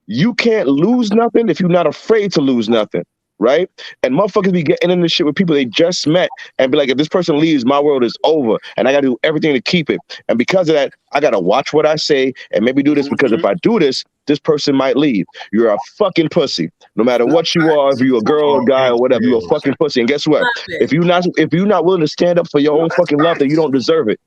you can't lose nothing if you're not afraid to lose nothing. Right? And motherfuckers be getting in this shit with people they just met and be like, if this person leaves, my world is over. And I got to do everything to keep it. And because of that, I got to watch what I say and maybe do this because if I do this, this person might leave. You're a fucking pussy. No matter what you are, if you're a girl or a guy or whatever, you're a fucking pussy. And guess what? If you're not willing to stand up for your own fucking love, then you don't deserve it.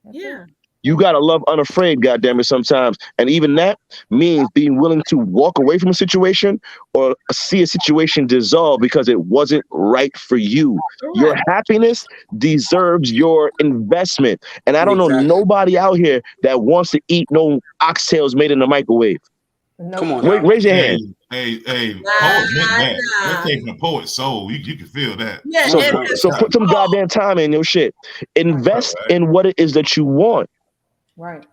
Yeah.
You gotta love unafraid, goddammit, sometimes. And even that means being willing to walk away from a situation or see a situation dissolve because it wasn't right for you. Correct. Your happiness deserves your investment. And I don't know nobody out here that wants to eat no oxtails made in the microwave.
No.
Come on.
Raise your hand.
Hey, poet meant that. That came from the poet's soul. You can feel that.
Yeah,
so put some goddamn time in your shit. Invest in what it is that you want.
Right.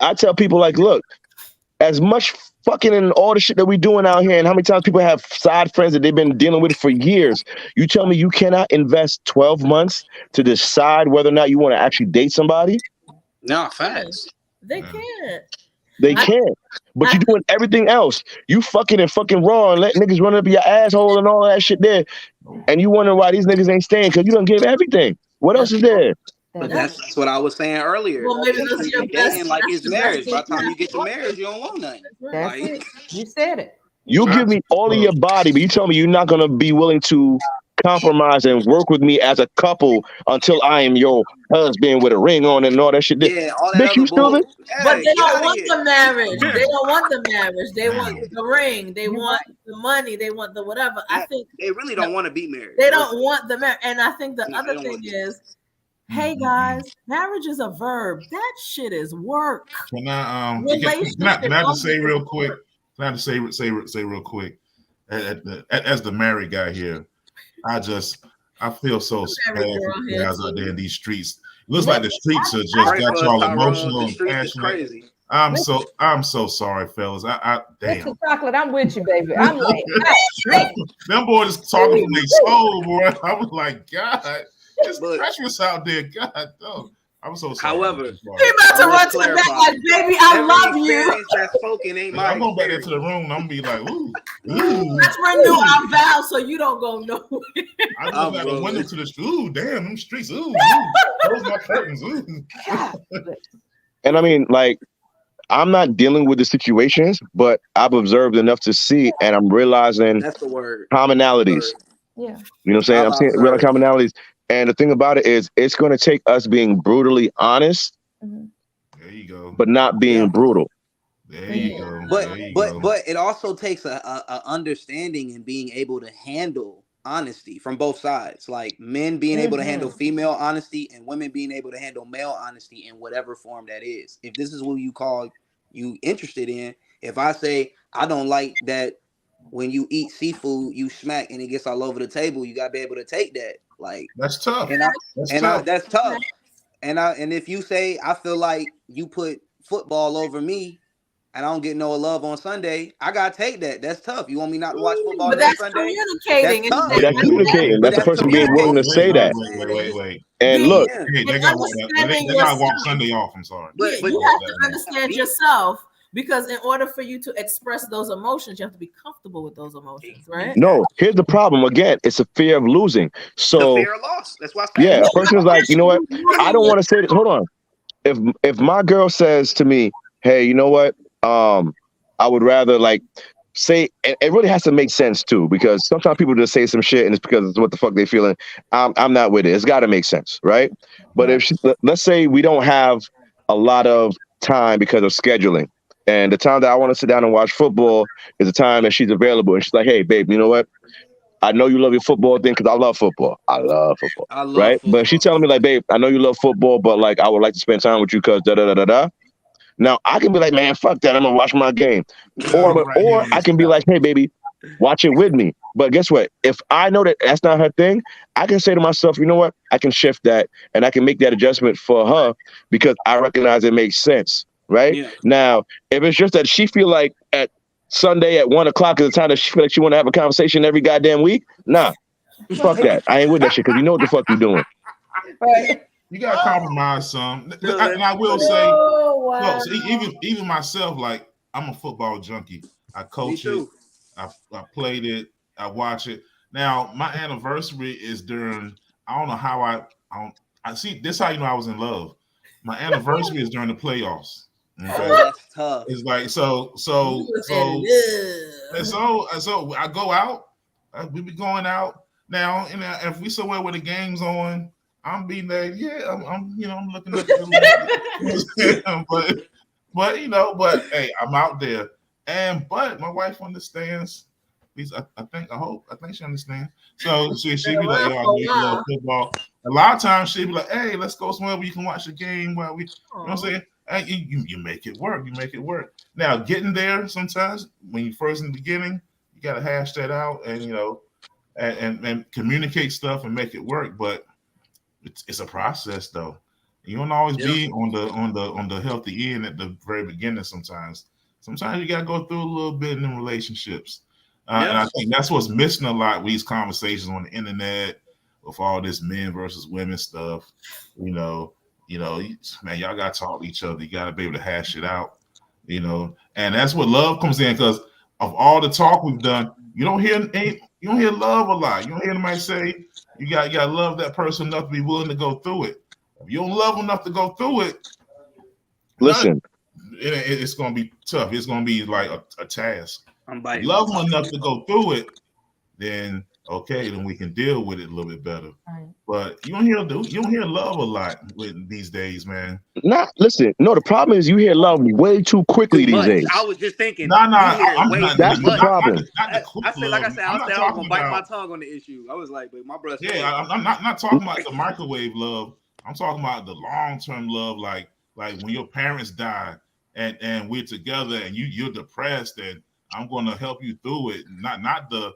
I tell people, like, look, as much fucking and all the shit that we doing out here and how many times people have side friends that they've been dealing with for years, you tell me you cannot invest 12 months to decide whether or not you want to actually date somebody?
No, facts.
They can't.
They can't. But you're doing everything else. You fucking and fucking raw and let niggas run up your asshole and all that shit there. And you wonder why these niggas ain't staying because you done gave everything. What else is there?
But that's what I was saying earlier.
Well, maybe that's your best.
Like it's marriage. By the time you get to marriage, you don't want nothing.
That's it. You said it.
You give me all of your body, but you tell me you're not gonna be willing to compromise and work with me as a couple until I am your husband with a ring on and all that shit.
Yeah, all that
bitch, you stupid.
But they don't want the marriage. They don't want the marriage. They want the ring. They want the money. They want the whatever. I think
they really don't want to be married.
They don't want the marriage. And I think the other thing is, hey guys, marriage is a verb. That shit is work.
Can I just say real quick? Can I just say real quick? As the married guy here, I feel so sad for you guys out there in these streets. It looks like the streets are just got y'all emotional and passionate. I'm so sorry, fellas. Damn.
Mr. Chocolate, I'm with you, baby. I'm like,
them boys talking from their soul, boy. I was like, God. It's precious out there. God, no. I'm so sorry.
However,
he about to run to the back like, baby, I love you.
That's spoken ain't
I'm going back into the room and I'm gonna be like, ooh.
Let's renew our vows so you don't go nowhere.
I just got a window to the street. Ooh, damn, them streets. Ooh. Close my curtains. Ooh.
And I mean, like, I'm not dealing with the situations, but I've observed enough to see, and I'm realizing
that's the word.
Commonalities.
Yeah.
You know what I'm saying? I'm seeing real commonalities. And the thing about it is, it's going to take us being brutally honest.
There you go.
But not being brutal.
There you go.
But it also takes a understanding and being able to handle honesty from both sides. Like men being able to handle female honesty and women being able to handle male honesty in whatever form that is. If this is what you call you interested in, if I say I don't like that when you eat seafood, you smack and it gets all over the table, you gotta be able to take that. Like
that's tough.
That's tough. And if you say I feel like you put football over me and I don't get no love on Sunday, I gotta take that. That's tough. You want me not to watch football on Sunday?
Communicating.
That's communicating. That's the person being willing to say that.
Wait.
And look,
they gotta walk Sunday off. I'm sorry.
But you have to understand yourself. Because in order for you to express those emotions, you have to be comfortable with those emotions, right?
No, here's the problem. Again, it's a fear of losing. So
the fear of loss. That's why.
Yeah, a person's like, you know what? I don't want to say this. Hold on. if my girl says to me, "Hey, you know what? I would rather like say," and it really has to make sense too, because sometimes people just say some shit and it's because it's what the fuck they feeling. I'm not with it. It's got to make sense, right? But if let's say we don't have a lot of time because of scheduling, and the time that I want to sit down and watch football is the time that she's available, and she's like, "Hey, babe, you know what? I know you love your football thing because I love football. I love football,
I love
right? But she's
football.
telling me like, babe, I know you love football, but like, I would like to spend time with you because da da da da da." Now I can be like, man, fuck that. I'm gonna watch my game,
Right here
or
on
I
this
can be
couch.
like, hey, baby, watch it with me. But guess what? If I know that that's not her thing, I can say to myself, you know what? I can shift that and I can make that adjustment for her because I recognize it makes sense, right?
Yeah.
Now, if it's just that she feel like at Sunday at 1 o'clock is the time that she feel like she want to have a conversation every goddamn week, nah, fuck that. I ain't with that shit because you know what the fuck you doing.
Right.
You gotta compromise some.
No,
And
that's
I will
funny.
say,
Oh wow.
well, see, even myself, like I'm a football junkie. I
Me
coach it.
too.
I played it. I watch it. Now my anniversary is during. I don't know how I don't. I see this. How you know I was in love. My anniversary is during the playoffs.
Oh,
Okay,
that's tough.
it's like
You was in love.
so I go out. We be going out now. And if we somewhere where the game's on, I'm being there. Yeah, I'm looking up the but hey, I'm out there. But my wife understands. At least I think she understands. So she
Been
be like,
around
yo, I
for
know
a
you love
while.
football. A lot of times she'd be like, hey, let's go somewhere where you can watch the game while we, you know what I'm
Aw.
saying? And you make it work. You make it work. Now getting there sometimes when you first in the beginning, you gotta hash that out and and communicate stuff and make it work. But it's a process though. You don't always
Yeah.
be on the healthy end at the very beginning. Sometimes you gotta go through a little bit in them relationships, and
Yeah.
I think that's what's missing a lot with these conversations on the internet with all this men versus women stuff. You know, man, y'all gotta talk to each other. You gotta be able to hash it out. And that's what love comes in because of all the talk we've done. You don't hear love a lot. You don't hear anybody say you gotta love that person enough to be willing to go through it. If you don't love them enough to go through it, none,
Listen,
it's gonna be tough. It's gonna be like a task.
I'm biting my
Love them
tongue.
enough to go through it, then okay, then we can deal with it a little bit better.
Right.
But you don't hear love a lot with these days, man.
listen. No, the problem is you hear love way too quickly
Too
these
much. I
days.
was just thinking,
Nah,
you
nah,
hear it
I'm
way
not
too
That's the
much.
problem.
not the quick
I said, like I
love.
said,
I'm
I
not
said I was
talking
gonna bite my
about
tongue on the issue. I was like, but my breath
yeah.
was.
I'm not talking about the microwave love. I'm talking about the long term love, like when your parents die and we're together and you're depressed and I'm going to help you through it. Not the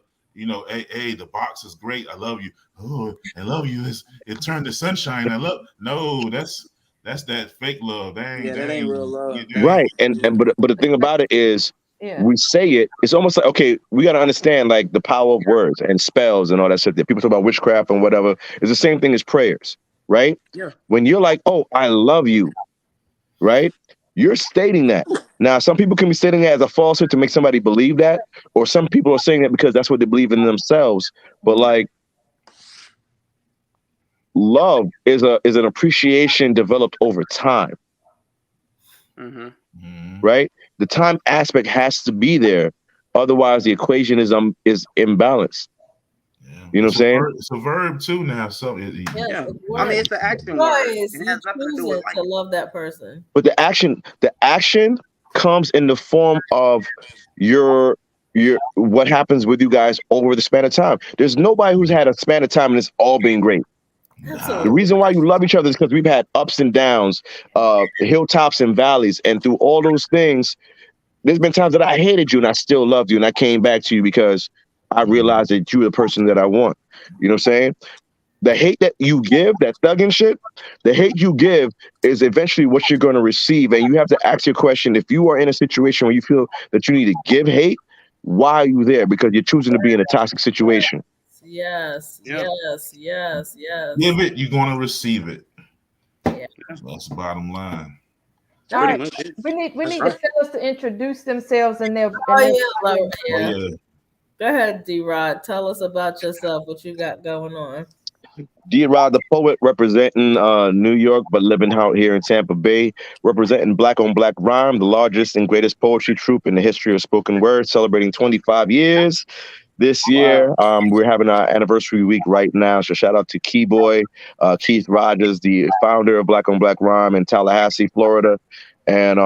hey, the box is great. I love you. Oh, I love you. It turned to sunshine. I love. No, that's that fake love.
Yeah, that ain't real love.
That
That's
ain't
Right. But the thing about it is
Yeah.
we say it, it's almost like, okay, we gotta understand like the power of words and spells and all that shit that people talk about witchcraft and whatever. It's the same thing as prayers, right?
yeah.
When you're like, oh, I love you, right? You're stating that. Now, some people can be stating that as a falsehood to make somebody believe that, or some people are saying that because that's what they believe in themselves. But like love is an appreciation developed over time,
Mm-hmm.
Mhm.
right? The time aspect has to be there. Otherwise the equation is imbalanced.
Yeah.
You know what I'm saying?
It's a verb too now. So
Yes,
Yeah.
it's
I mean,
work.
it's an action word.
Choice.
It
You
has nothing to do with
choosing
like.
to love that person.
But the action comes in the form of your what happens with you guys over the span of time. There's nobody who's had a span of time and it's all been great. The
nah.
Absolutely.
reason why you love each other is because we've had ups and downs, hilltops and valleys, and through all those things, there's been times that I hated you and I still loved you and I came back to you because I realized that you're the person that I want. You know what I'm saying? The hate that you give, that thugging shit, the hate you give is eventually what you're going to receive. And you have to ask your question, if you are in a situation where you feel that you need to give hate, why are you there? Because you're choosing to be in a toxic situation.
Yes,
Yeah.
yes, yes, yes.
Give it, you're going to receive it.
Yeah.
That's the bottom line.
That's
All
pretty
right.
much it.
We
That's
need the
right.
fellas to introduce themselves and their
Oh
and their
yeah, Laura,
Oh
yeah.
yeah.
Go ahead, D Rod. Tell us about yourself, what you got going on.
D-Rod the poet representing New York, but living out here in Tampa Bay, representing Black on Black Rhyme, the largest and greatest poetry troupe in the history of spoken word, celebrating 25 years this year.
Wow.
We're having our anniversary week right now. So shout out to Keyboy, Keith Rogers, the founder of Black on Black Rhyme in Tallahassee, Florida. And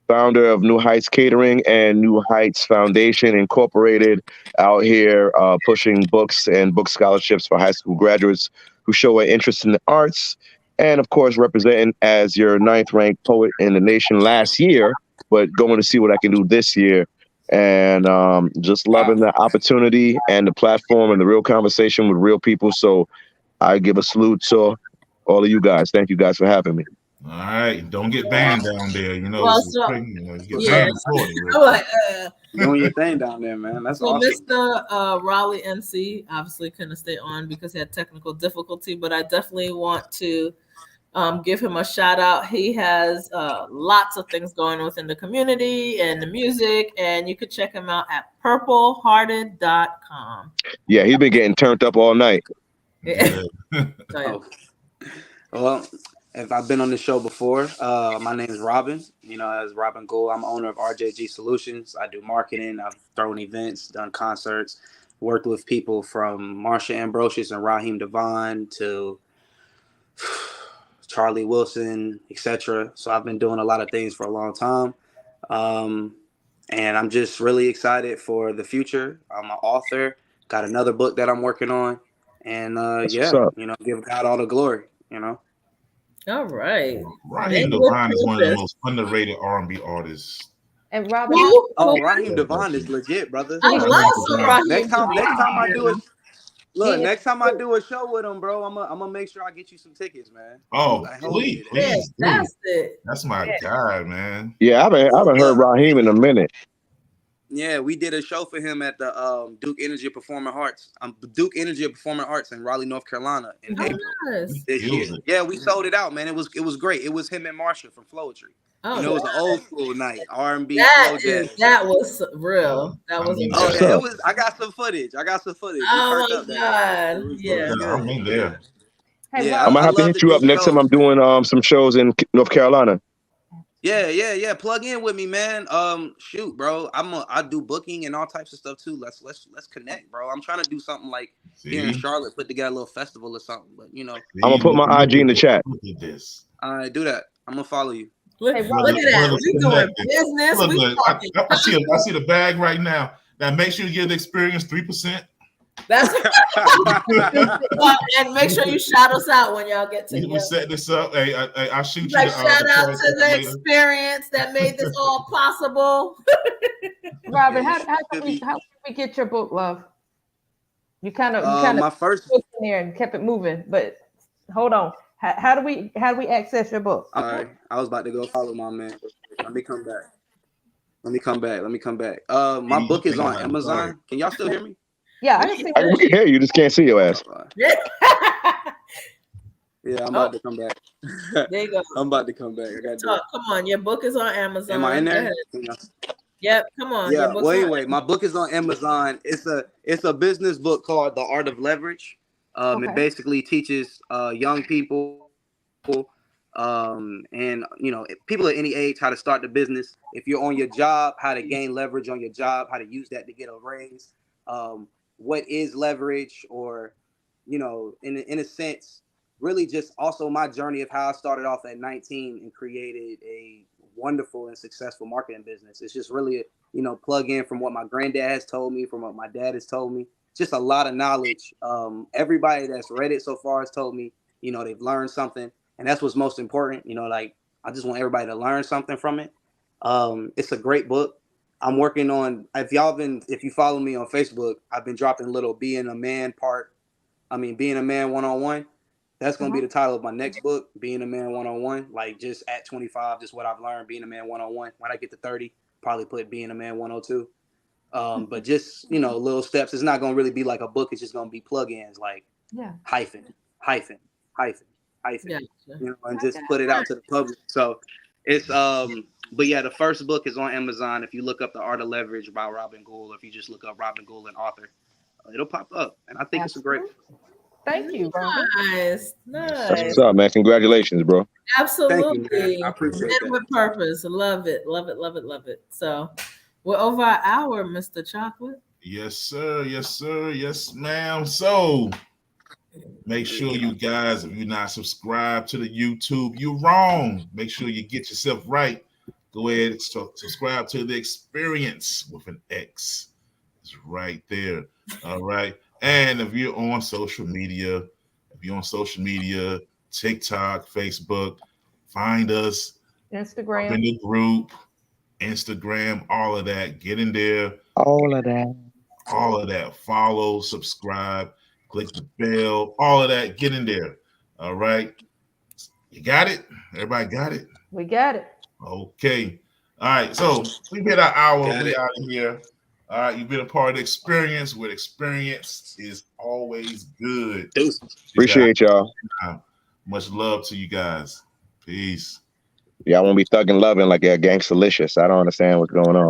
founder of New Heights Catering and New Heights Foundation Incorporated, out here pushing books and book scholarships for high school graduates who show an interest in the arts. And of course, representing as your ninth ranked poet in the nation last year, but going to see what I can do this year. And just loving the opportunity and the platform and the real conversation with real people. So I give a salute to all of you guys. Thank you guys for having me.
All right, don't get banned down there. You know,
Well,
it's
so
crazy. You know, you get
yeah,
banned in Florida. Real
I'm
quick.
like,
Doing your thing down there, man. That's
so
awesome.
Mr. Raleigh MC obviously couldn't stay on because he had technical difficulty, but I definitely want to give him a shout out. He has lots of things going within the community and the music, and you could check him out at purplehearted.com.
Yeah, he's been getting turned up all night.
Yeah.
Oh. Well, if I've been on the show before, my name is Robin. You know, as Robin Gould, I'm owner of RJG Solutions. I do marketing. I've thrown events, done concerts, worked with people from Marsha Ambrosius and Raheem Devon to Charlie Wilson, etc. So I've been doing a lot of things for a long time. And I'm just really excited for the future. I'm an author, got another book that I'm working on. And
What's up?
you know, give God all the glory, you know.
All right.
Raheem
And
Devon is
with
one of the
purpose.
most underrated R&B artists.
And Robin,
Oh, Raheem Devon is legit, brother.
I love some Raheem
Next time I do it. Look,
He-
next time I do a show with him, bro, I'm gonna make sure I get you some tickets, man.
Oh,
I hope you
please,
do that.
please do.
That's it.
That's my guy, man.
Yeah, I haven't heard Raheem in a minute.
Yeah, we did a show for him at the Duke Energy of Performing Arts. Duke Energy of Performing Arts in Raleigh, North Carolina in
Oh,
April
nice.
this
Kills
year.
it.
Yeah, we sold it out, man. It was great. It was him and Marsha from Flowetry.
Oh,
You know, it was an old school night, R&B,
that
slow
is
jazz.
that was real. That
I
was
mean,
Oh
What's
yeah,
up?
it was. I got some footage. We
Oh
turned up
my
that night. It
God.
was
Yeah.
good.
I'm in there.
hey,
Yeah,
I'm
Rob,
gonna
I
have to
love
hit
to
you
do
up next time
shows.
I'm doing some shows in North Carolina.
Yeah. Plug in with me, man. Shoot, bro. I do booking and all types of stuff too. Let's connect, bro. I'm trying to do something like here in
See?
Charlotte, put together a little festival or something. But you know,
I'm gonna put my IG in the chat.
Look at this.
I do that. I'm gonna follow you.
Look,
Hey,
look
Robin,
at that.
Brothers
We doing
connected.
business.
Look
We
good.
talking.
I see the bag right now. Now make sure you get the experience 3%.
That's well, and make sure you shout us out when y'all get
We
together.
set this up. Hey, I'll shoot you
Like
the
shout out
price
to the
later.
experience that made this all possible.
Robin,
Yeah,
how can we get your book, love? You kind of
my first.
put in there and kept it moving, but hold on. How do we access your book?
All right, I was about to go follow my man. Let me come back. My book is on Amazon. Can y'all still hear me?
Yeah, I can see
We can hear you, just can't see your ass.
Yeah.
Yeah, I'm about to come back.
There you go.
I'm about to come back. I got to do it.
Come on, your book is on Amazon.
Am I in
Go
there?
ahead. Yep, come on.
Yeah.
Your book's
Well,
on
anyway, my book is on Amazon. It's a business book called The Art of Leverage. It basically teaches young people, and you know, people at any age how to start the business. If you're on your job, how to gain leverage on your job, how to use that to get a raise. What is leverage, or you know, in a sense, really just also my journey of how I started off at 19 and created a wonderful and successful marketing business. It's just really, you know, plug in from what my granddad has told me, from what my dad has told me. Just a lot of knowledge. Everybody that's read it so far has told me, you know, they've learned something, and that's what's most important. You know, like I just want everybody to learn something from it. It's a great book. I'm working on. If you follow me on Facebook, I've been dropping little being a man 101. That's going to be the title of my next book, Being a Man 101. Like just at 25, just what I've learned, being a man 101. When I get to 30, probably put Being a Man 102. But just, you know, little steps. It's not going to really be like a book. It's just going to be plugins like hyphen.
Yeah.
You know, and just put it out to the public. So it's but yeah, the first book is on Amazon. If you look up The Art of Leverage by Robin Gould, or if you just look up Robin Gould and author, it'll pop up. And I think it's a great.
Thank you, Rhonda.
Nice.
That's
Nice.
what's up, man. Congratulations, bro.
Absolutely.
Thank you, man. I appreciate
Men
that.
with purpose. Love it. Love it. Love it. Love it. So we're over our hour, Mr. Chocolate.
Yes, sir. Yes, sir. Yes, ma'am. So make sure you guys, if you're not subscribed to the YouTube, you're wrong. Make sure you get yourself right. Go ahead and subscribe to the Experience with an X. It's right there. All right. And if you're on social media, TikTok, Facebook, find us in
Instagram.
the group, Instagram, all of that. Get in there.
All of that.
All of that. Follow, subscribe, click the bell, all of that. Get in there. All right. You got it? Everybody got it?
We got it.
Okay. All right. So we hit our hour.
Got
We
it.
out of here. All right. You've been a part of the experience. With experience is always good.
Deuces.
Appreciate y'all.
Much love to you guys. Peace.
Y'all won't be thugging loving like that gangsta-licious. I don't understand what's going on.